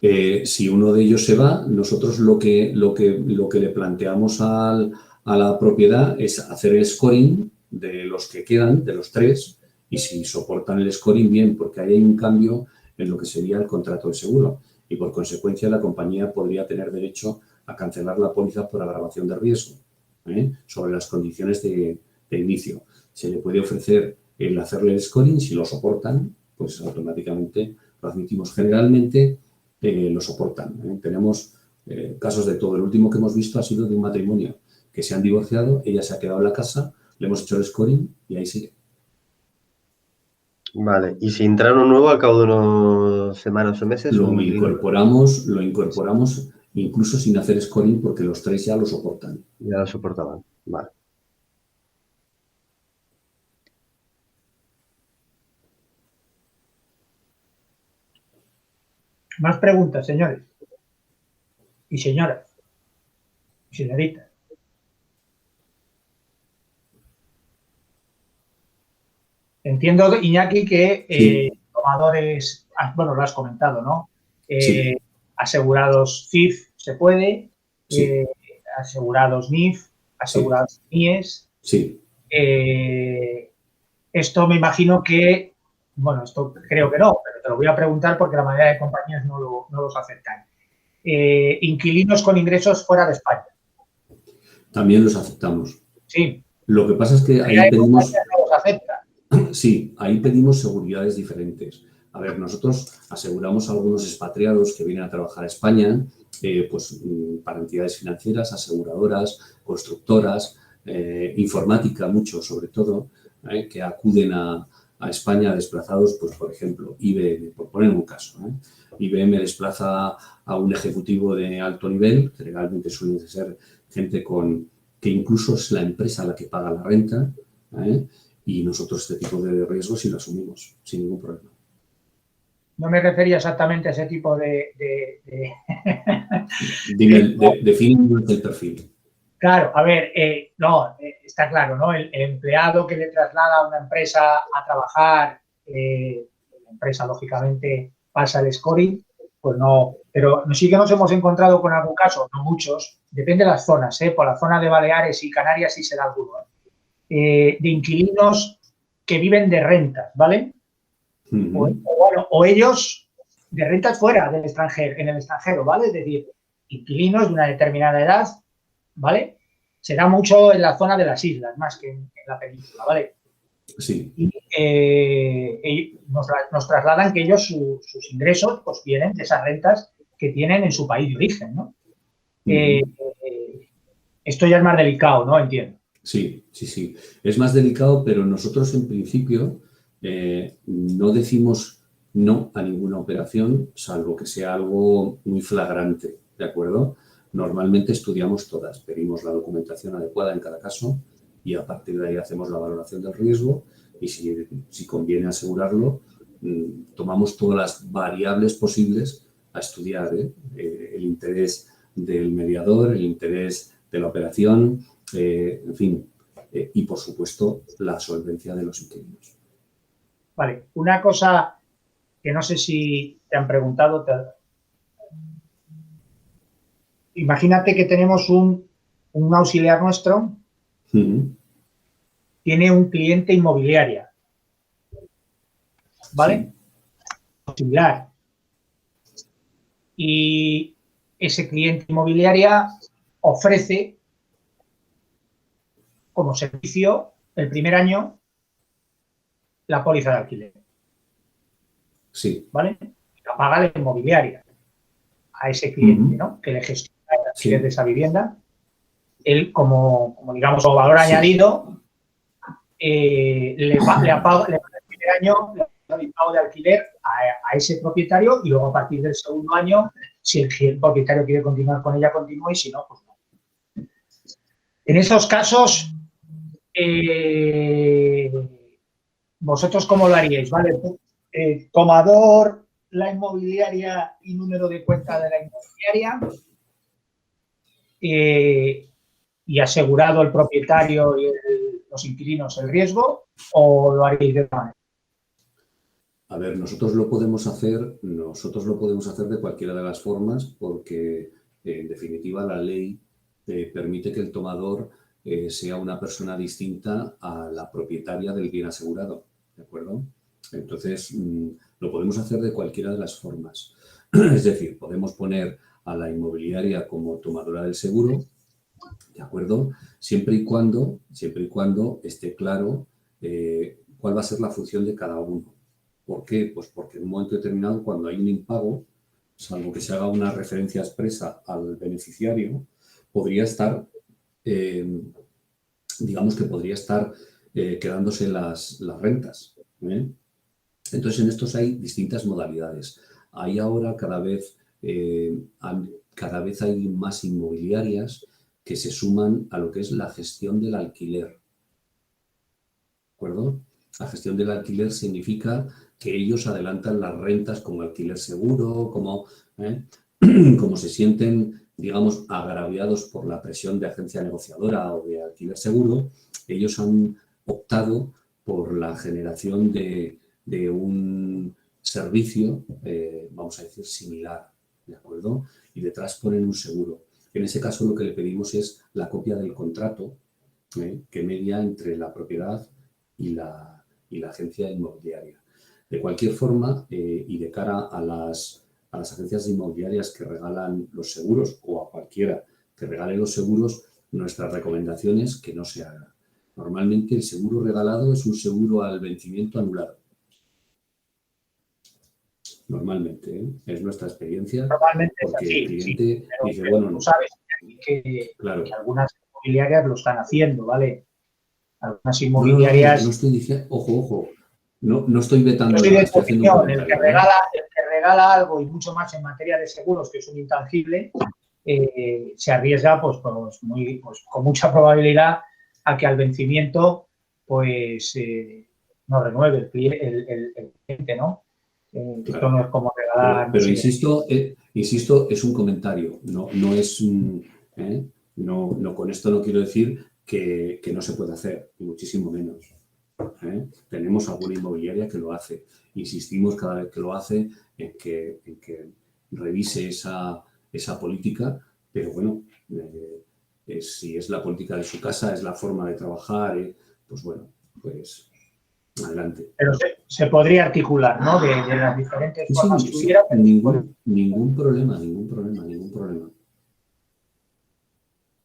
Si uno de ellos se va, nosotros lo que le planteamos a la propiedad es hacer el scoring de los que quedan, de los 3, y si soportan el scoring, bien, porque ahí hay un cambio en lo que sería el contrato de seguro y por consecuencia la compañía podría tener derecho a cancelar la póliza por agravación de riesgo sobre las condiciones de inicio. Se le puede ofrecer el hacerle el scoring, si lo soportan, pues automáticamente lo admitimos. Generalmente lo soportan. Tenemos casos de todo. El último que hemos visto ha sido de un matrimonio que se han divorciado, ella se ha quedado en la casa, le hemos hecho el scoring y ahí sigue. Vale, y si entra uno nuevo al cabo de unas semanas o meses, Lo incorporamos incluso sin hacer scoring porque los 3 ya lo soportan. ya lo soportaban. Vale. Más preguntas, señores y señoras y señoritas. Entiendo, Iñaki, que Sí. tomadores, bueno, lo has comentado, ¿no? Sí. Asegurados CIF se puede, Sí. asegurados NIF, asegurados NIES. Sí. Esto me imagino que, bueno, esto creo que no, pero te lo voy a preguntar porque la mayoría de compañías no los aceptan. Inquilinos con ingresos fuera de España. También los aceptamos. Sí. Lo que pasa es que ahí Hay pedimos... compañías que no los aceptan. Sí, ahí pedimos seguridades diferentes. A ver, nosotros aseguramos a algunos expatriados que vienen a trabajar a España, pues para entidades financieras, aseguradoras, constructoras, informática, mucho sobre todo, que acuden a España desplazados, pues por ejemplo, IBM, por poner un caso. IBM desplaza a un ejecutivo de alto nivel, que legalmente suele ser gente que incluso es la empresa la que paga la renta, y nosotros este tipo de riesgos sí lo asumimos, sin ningún problema. No me refería exactamente a ese tipo de... Dime, define el perfil. Claro, a ver, no, está claro, ¿no? El empleado que le traslada a una empresa a trabajar, la empresa, lógicamente, pasa el scoring, pues no. Pero sí que nos hemos encontrado con algún caso, no muchos, depende de las zonas, por la zona de Baleares y Canarias sí se da alguno, de inquilinos que viven de rentas, ¿vale? O ellos de rentas fuera del extranjero, en el extranjero, ¿vale? Es decir, inquilinos de una determinada edad, ¿vale? Se da mucho en la zona de las islas, más que en la península, ¿vale? Sí. Y nos trasladan que ellos sus ingresos pues vienen de esas rentas que tienen en su país de origen, ¿no? Esto ya es más delicado, ¿no? Entiendo. Sí. Es más delicado, pero nosotros en principio no decimos no a ninguna operación, salvo que sea algo muy flagrante, ¿de acuerdo? Normalmente estudiamos todas, pedimos la documentación adecuada en cada caso y a partir de ahí hacemos la valoración del riesgo y si conviene asegurarlo, tomamos todas las variables posibles a estudiar, el interés del mediador, el interés de la operación, en fin, y por supuesto la solvencia de los inquilinos. Vale, una cosa que no sé si te han preguntado, imagínate que tenemos un auxiliar nuestro, tiene un cliente inmobiliaria, ¿vale? Sí. Similar. Y ese cliente inmobiliaria ofrece como servicio el primer año la póliza de alquiler. Sí. ¿Vale? La paga la inmobiliaria a ese cliente, ¿no? Que le gestiona el alquiler de esa vivienda. Él, como digamos, como valor añadido, le paga el primer año el pago de alquiler a ese propietario y luego a partir del segundo año, si el propietario quiere continuar con ella, continúa y si no, pues no. En esos casos, ¿vosotros cómo lo haríais? ¿Vale? Tomador, la inmobiliaria y número de cuenta de la inmobiliaria y asegurado el propietario y los inquilinos el riesgo, o lo haréis de otra manera. A ver, nosotros lo podemos hacer de cualquiera de las formas porque, en definitiva, la ley permite que el tomador sea una persona distinta a la propietaria del bien asegurado, ¿de acuerdo? Entonces, lo podemos hacer de cualquiera de las formas. Es decir, podemos poner a la inmobiliaria como tomadora del seguro, ¿de acuerdo? Siempre y cuando esté claro cuál va a ser la función de cada uno. ¿Por qué? Pues porque en un momento determinado, cuando hay un impago, salvo que se haga una referencia expresa al beneficiario, podría estar, digamos que podría estar quedándose las rentas. Entonces, en estos hay distintas modalidades. Hay ahora cada vez hay más inmobiliarias que se suman a lo que es la gestión del alquiler. ¿De acuerdo? La gestión del alquiler significa que ellos adelantan las rentas como alquiler seguro, como se sienten, digamos, agraviados por la presión de agencia negociadora o de alquiler seguro, ellos han optado por la generación de un servicio, vamos a decir, similar, ¿de acuerdo? Y detrás ponen un seguro. En ese caso lo que le pedimos es la copia del contrato que media entre la propiedad y la agencia inmobiliaria. De cualquier forma, y de cara a las agencias inmobiliarias que regalan los seguros o a cualquiera que regale los seguros, nuestra recomendación es que no se haga. Normalmente el seguro regalado es un seguro al vencimiento anulado. Normalmente, es nuestra experiencia. Normalmente es porque así, el cliente dice, pero bueno, tú sabes que algunas inmobiliarias lo están haciendo, ¿vale? Algunas inmobiliarias... No estoy diciendo, ojo, no estoy vetando nada, estoy haciendo un comentario. El que regala algo y mucho más en materia de seguros, que es un intangible, se arriesga con mucha probabilidad a que al vencimiento no renueve el cliente, ¿no? Claro. Esto no es como regalar... Pero insisto, es un comentario, no es... no, con esto no quiero decir que no se puede hacer, ni muchísimo menos. Tenemos alguna inmobiliaria que lo hace. Insistimos cada vez que lo hace en que revise esa política, pero bueno, si es la política de su casa, es la forma de trabajar, pues bueno, pues adelante. Pero se podría articular, ¿no? De las diferentes formas que hubiera. Ningún problema.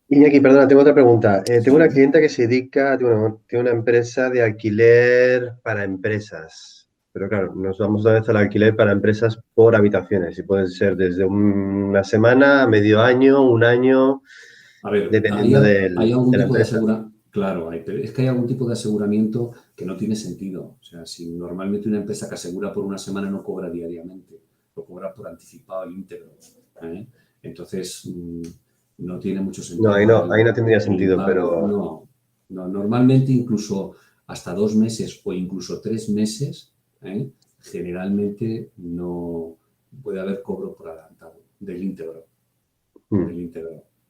Iñaki, perdona, tengo otra pregunta. Tengo una clienta que se dedica, tiene una empresa de alquiler para empresas. Pero claro, nos vamos una vez al alquiler para empresas por habitaciones. Y pueden ser desde una semana, medio año, un año, a ver, dependiendo de la empresa. Claro, es que hay algún tipo de aseguramiento que no tiene sentido. O sea, si normalmente una empresa que asegura por una semana no cobra diariamente, lo cobra por anticipado el íntegro. Entonces, no tiene mucho sentido. No, ahí no tendría sentido, pero... No, normalmente incluso hasta 2 meses o incluso 3 meses, generalmente no puede haber cobro por adelantado del íntegro.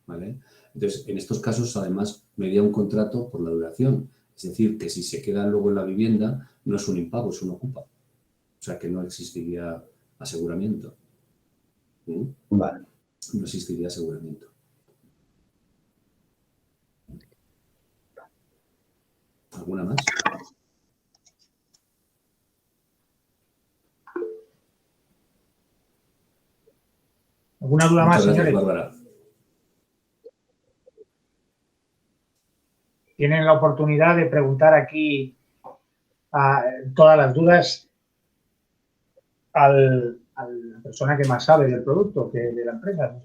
¿Vale? Entonces, en estos casos, además, media un contrato por la duración. Es decir, que si se quedan luego en la vivienda, no es un impago, es un ocupa. O sea, que no existiría aseguramiento. Vale. No existiría aseguramiento. ¿Alguna más? ¿Alguna duda más, señores? Bárbara. Tienen la oportunidad de preguntar aquí todas las dudas a la persona que más sabe del producto, que de la empresa.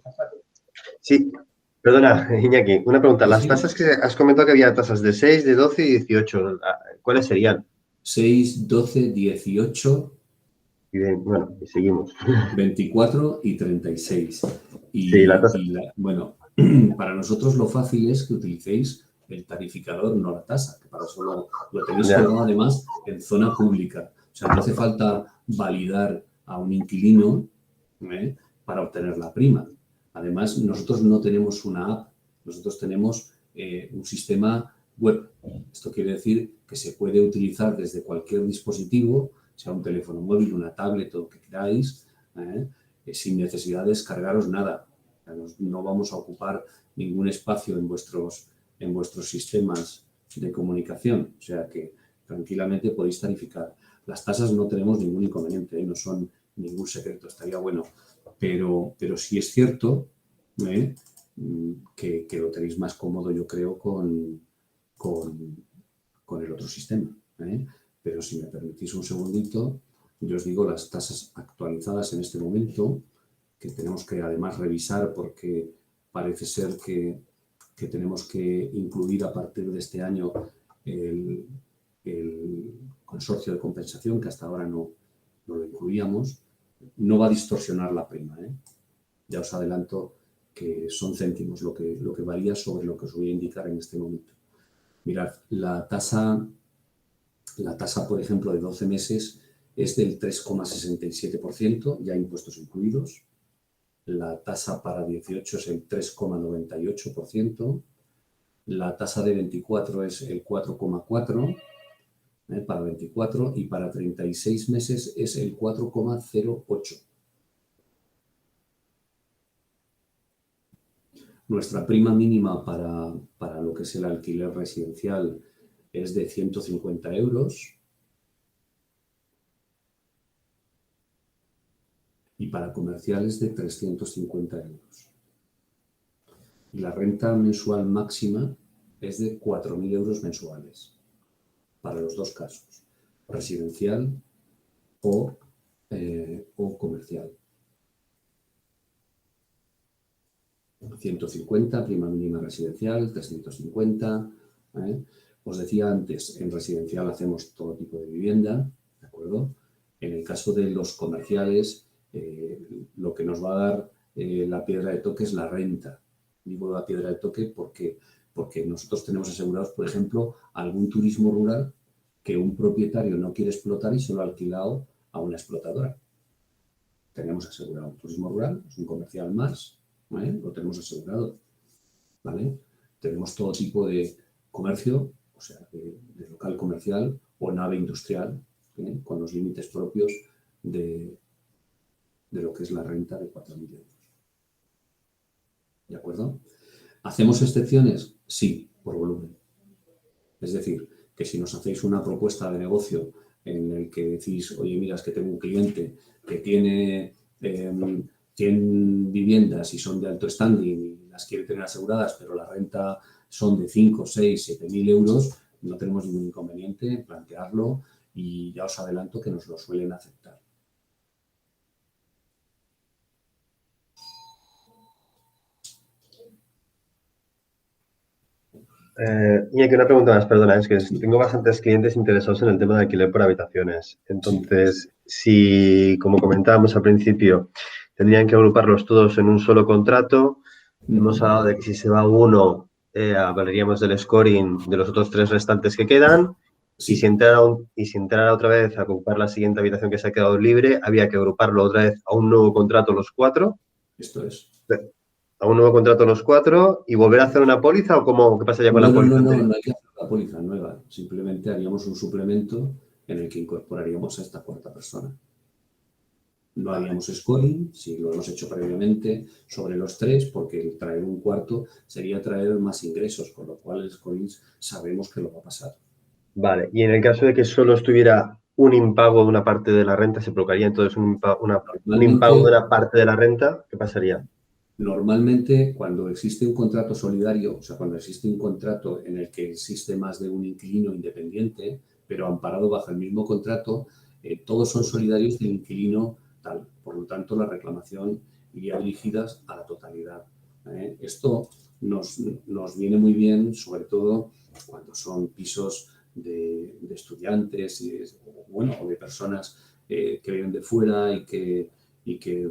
Sí, perdona, Iñaki, una pregunta. Las tasas que has comentado que había tasas de 6, de 12 y 18. ¿Cuáles serían? 6, 12, 18... Y bueno, y seguimos. 24 y 36. Sí, bueno, para nosotros lo fácil es que utilicéis el tarificador, no la tasa, que para eso lo tenéis colgado además en zona pública. O sea, no hace falta validar a un inquilino para obtener la prima. Además, nosotros no tenemos una app, nosotros tenemos un sistema web. Esto quiere decir que se puede utilizar desde cualquier dispositivo, sea un teléfono móvil, una tablet o lo que queráis, sin necesidad de descargaros nada. No vamos a ocupar ningún espacio en vuestros sistemas de comunicación. O sea que tranquilamente podéis tarificar. Las tasas no tenemos ningún inconveniente, no son ningún secreto, estaría bueno. Pero sí es cierto que lo tenéis más cómodo, yo creo, con el otro sistema. Pero si me permitís un segundito, yo os digo las tasas actualizadas en este momento, que tenemos que además revisar porque parece ser que tenemos que incluir a partir de este año el consorcio de compensación, que hasta ahora no no lo incluíamos, no va a distorsionar la prima, ¿eh? Ya os adelanto que son céntimos lo que varía sobre lo que os voy a indicar en este momento. Mirad, la tasa, por ejemplo, de 12 meses es del 3,67%, ya impuestos incluidos. La tasa para 18 es el 3,98%. La tasa de 24 es el 4,4%. Para 24 y para 36 meses es el 4,08. Nuestra prima mínima para lo que es el alquiler residencial es de 150 euros y para comerciales de 350 euros. Y la renta mensual máxima es de 4.000 euros mensuales para los dos casos, residencial o comercial. 150, prima mínima residencial, 350. Os decía antes, en residencial hacemos todo tipo de vivienda, ¿de acuerdo? En el caso de los comerciales, lo que nos va a dar la piedra de toque es la renta. Digo la piedra de toque porque nosotros tenemos asegurados, por ejemplo, algún turismo rural que un propietario no quiere explotar y se lo ha alquilado a una explotadora. Tenemos asegurado un turismo rural, es un comercial más, ¿vale? Lo tenemos asegurado, ¿vale? Tenemos todo tipo de comercio, o sea, de local comercial o nave industrial, ¿eh? Con los límites propios de lo que es la renta de 4.000 euros. ¿De acuerdo? ¿Hacemos excepciones? Sí, por volumen. Es decir, que si nos hacéis una propuesta de negocio en el que decís, oye, mira, es que tengo un cliente que tiene 100 viviendas y son de alto standing y las quiere tener aseguradas, pero la renta son de 5, 6, 7.000 euros, no tenemos ningún inconveniente en plantearlo y ya os adelanto que nos lo suelen aceptar. Iñaki, una pregunta más, perdona, es que tengo bastantes clientes interesados en el tema de alquiler por habitaciones. Entonces, si, como comentábamos al principio, tendrían que agruparlos todos en un solo contrato, hemos hablado de que si se va uno, hablaríamos del scoring de los otros 3 restantes que quedan, y si entrara otra vez a ocupar la siguiente habitación que se ha quedado libre, había que agruparlo otra vez a un nuevo contrato los 4. Esto es. A un nuevo contrato los 4 y volver a hacer una póliza o cómo, ¿qué pasaría con la póliza? No hay que hacer la póliza nueva. Simplemente haríamos un suplemento en el que incorporaríamos a esta cuarta persona. No haríamos scoring, si lo hemos hecho previamente, sobre los 3, porque el traer un cuarto sería traer más ingresos, con lo cual el scoring sabemos que lo va a pasar. Vale, y en el caso de que solo estuviera un impago de una parte de la renta, ¿se provocaría entonces un impago de una parte de la renta? ¿Qué pasaría? Normalmente, cuando existe un contrato solidario, o sea, cuando existe un contrato en el que existe más de un inquilino independiente, pero amparado bajo el mismo contrato, todos son solidarios del inquilino tal. Por lo tanto, la reclamación iría dirigida a la totalidad. Esto nos viene muy bien, sobre todo cuando son pisos de estudiantes o de personas que vienen de fuera y que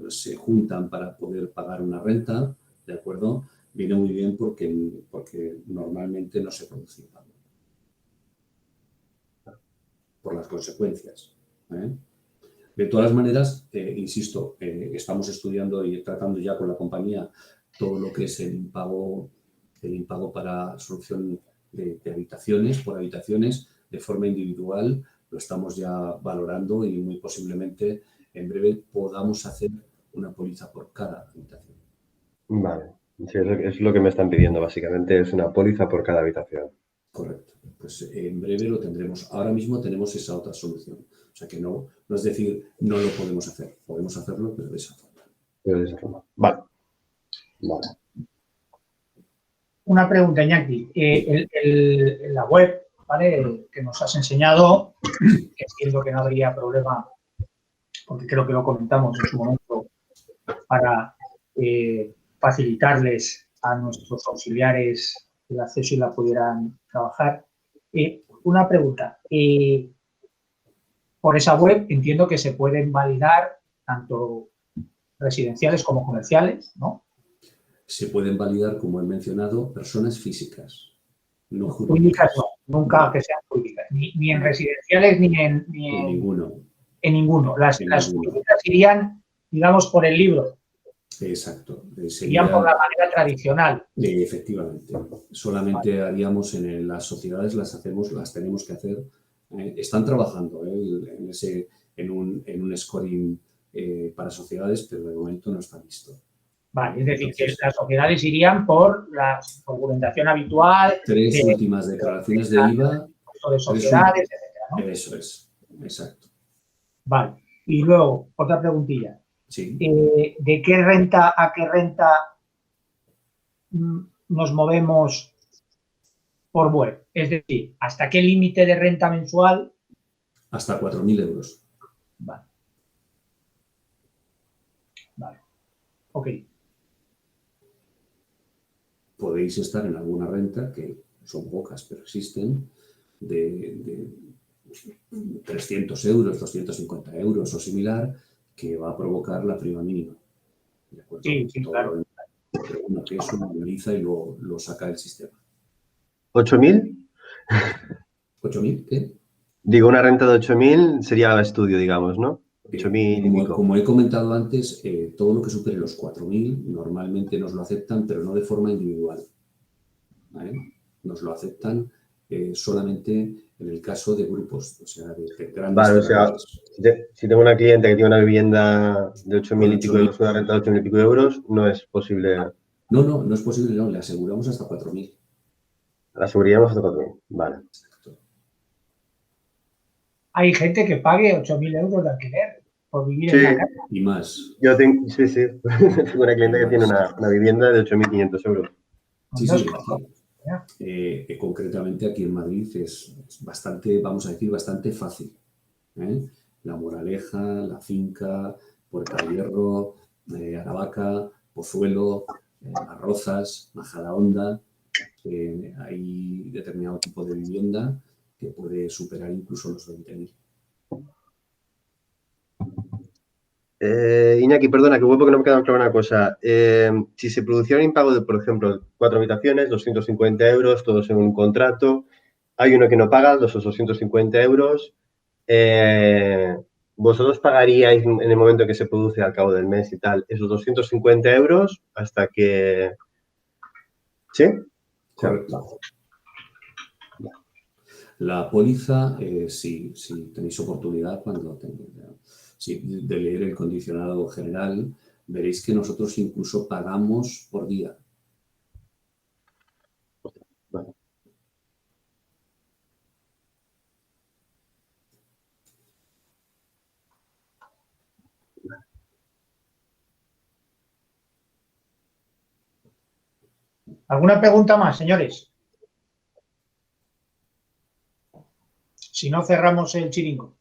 se juntan para poder pagar una renta, ¿de acuerdo? Viene muy bien porque normalmente no se produce impago por las consecuencias. De todas maneras, insisto, estamos estudiando y tratando ya con la compañía todo lo que es el impago para solución de habitaciones, por habitaciones, de forma individual. Lo estamos ya valorando y muy posiblemente en breve podamos hacer una póliza por cada habitación. Vale, sí, es lo que me están pidiendo, básicamente, es una póliza por cada habitación. Correcto. Pues en breve lo tendremos. Ahora mismo tenemos esa otra solución. O sea que no es decir, no lo podemos hacer. Podemos hacerlo, pero de esa forma. Vale. Una pregunta, Iñaki. En la web, ¿vale?, que nos has enseñado, entiendo que no habría problema, porque creo que lo comentamos en su momento, para facilitarles a nuestros auxiliares el acceso y la pudieran trabajar. Una pregunta. por esa web entiendo que se pueden validar tanto residenciales como comerciales, ¿no? Se pueden validar, como he mencionado, personas físicas, no Jurídicas jurídicas. no, nunca que sean jurídicas, ni en residenciales ni en Ninguno. ninguno. Las ninguno. jurídicas irían, digamos, por el libro, Exacto. irían por la manera tradicional. Efectivamente. Solamente haríamos las sociedades, las tenemos que hacer. Están trabajando en un scoring para sociedades, pero de momento no está listo. Vale, es decir, que las sociedades irían por la documentación habitual. Tres últimas declaraciones de IVA. De sociedades, etcétera, ¿no? Eso es, exacto. Vale. Y luego, otra preguntilla. Sí. ¿De qué renta a qué renta nos movemos por web? Es decir, ¿hasta qué límite de renta mensual? Hasta 4.000 euros. Vale. Vale. Ok. Podéis estar en alguna renta, que son pocas, pero existen, de 300 euros, 250 euros o similar, que va a provocar la prima mínima. ¿De acuerdo? Sí, claro. Pero bueno, que eso lo analiza y lo saca del sistema. ¿8.000? ¿8.000? ¿Qué? Digo, una renta de 8.000 sería estudio, digamos, ¿no? 8.000 y pico. Como he comentado antes, todo lo que supere los 4.000 normalmente nos lo aceptan, pero no de forma individual. ¿Vale? Nos lo aceptan solamente en el caso de grupos, o sea, de grandes. Vale, o sea, si tengo una cliente que tiene una vivienda de 8.000 y pico euros, una renta de 8.000 y pico euros, no es posible. No es posible, no, le aseguramos hasta 4.000. La aseguraríamos hasta 4.000, vale. Exacto. Hay gente que pague 8.000 euros de alquiler por vivir en una casa. Y más. Yo tengo, sí. Tengo una cliente que tiene una vivienda de 8.500 euros. Sí. Concretamente aquí en Madrid es bastante, vamos a decir, bastante fácil. La Moraleja, La Finca, Puerta de Hierro, Aravaca, Pozuelo, Las Rozas, Majadahonda. Hay determinado tipo de vivienda que puede superar incluso los 20.000. Iñaki, perdona, que huevo que no me queda clara una cosa. Si se produciera un impago de, por ejemplo, 4 habitaciones, 250 euros, todos en un contrato, hay uno que no paga, los 250 euros, ¿vosotros pagaríais en el momento que se produce al cabo del mes y tal esos 250 euros hasta que... ¿Sí? Correcto. La póliza, si tenéis oportunidad de leer el condicionado general, veréis que nosotros incluso pagamos por día. Vale. ¿Alguna pregunta más, señores? Si no, cerramos el chiringo.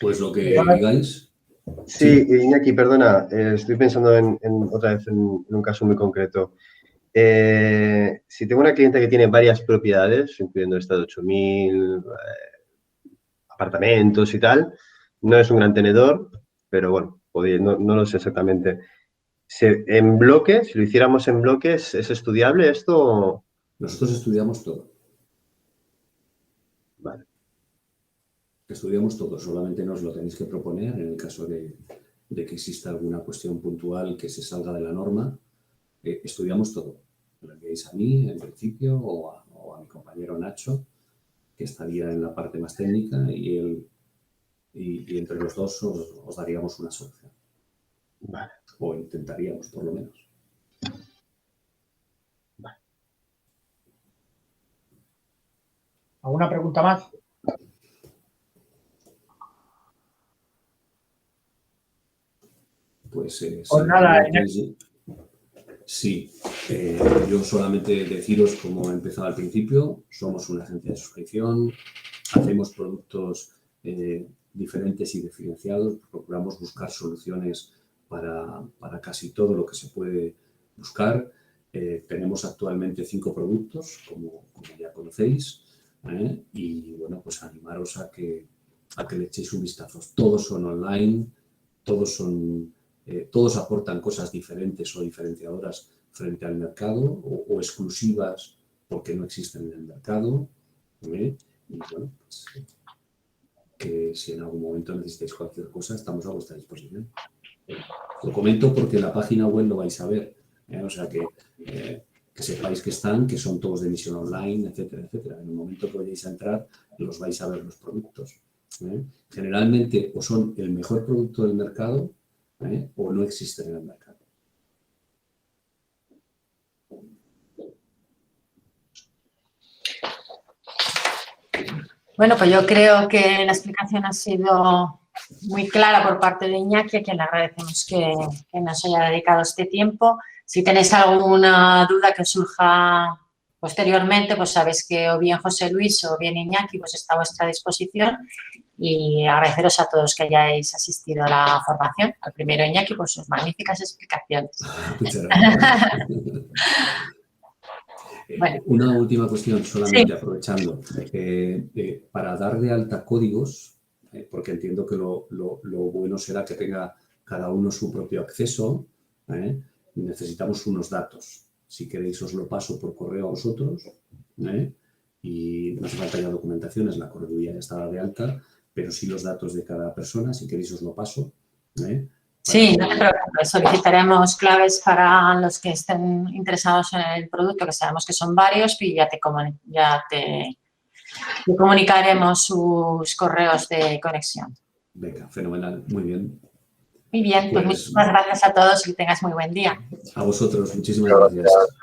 Pues lo que digáis. Sí, Iñaki, perdona, estoy pensando otra vez en un caso muy concreto. Si tengo una cliente que tiene varias propiedades, incluyendo esta de 8.000 apartamentos y tal, no es un gran tenedor, pero bueno, no lo sé exactamente. En bloque, si lo hiciéramos en bloques, ¿es estudiable esto? Nosotros estudiamos todo. Vale. Estudiamos todo, solamente nos lo tenéis que proponer en el caso de que exista alguna cuestión puntual que se salga de la norma. Estudiamos todo. Me lo enviáis a mí, en principio, o a mi compañero Nacho, que estaría en la parte más técnica, y entre los dos os daríamos una solución. Vale. O intentaríamos, por lo menos. Vale. ¿Alguna pregunta más? Pues nada, sí, yo solamente deciros, como he empezado al principio, somos una agencia de suscripción, hacemos productos diferentes y diferenciados, procuramos buscar soluciones para casi todo lo que se puede buscar. Tenemos actualmente 5 productos, como ya conocéis, y bueno, pues animaros a que a que le echéis un vistazo. Todos son online, todos aportan cosas diferentes o diferenciadoras frente al mercado o exclusivas porque no existen en el mercado. Y bueno, pues, que si en algún momento necesitáis cualquier cosa, estamos a vuestra disposición. Lo comento porque en la página web lo vais a ver. O sea que sepáis que están, que son todos de emisión online, etcétera, etcétera. En el momento que vayáis a entrar, los vais a ver los productos. Generalmente o son el mejor producto del mercado o no existen en el mercado. Bueno, pues yo creo que la explicación ha sido muy clara por parte de Iñaki, a quien le agradecemos que nos haya dedicado este tiempo. Si tenéis alguna duda que os surja posteriormente, pues sabéis que o bien José Luis o bien Iñaki pues está a vuestra disposición, y agradeceros a todos que hayáis asistido a la formación. Al primero Iñaki por sus magníficas explicaciones. Muchas gracias. Bueno. Una última cuestión, solamente Sí. aprovechando. Para dar de alta códigos, porque entiendo que lo bueno será que tenga cada uno su propio acceso, necesitamos unos datos. Si queréis os lo paso por correo a vosotros, y no hace falta ya documentaciones, la correduría ya está de alta, pero sí los datos de cada persona, si queréis os lo paso. Sí, no te preocupes, solicitaremos claves para los que estén interesados en el producto, que sabemos que son varios, y ya te comunicaremos sus correos de conexión. Venga, fenomenal, muy bien. Muy bien, pues muchas gracias a todos y que tengas muy buen día. A vosotros, muchísimas gracias.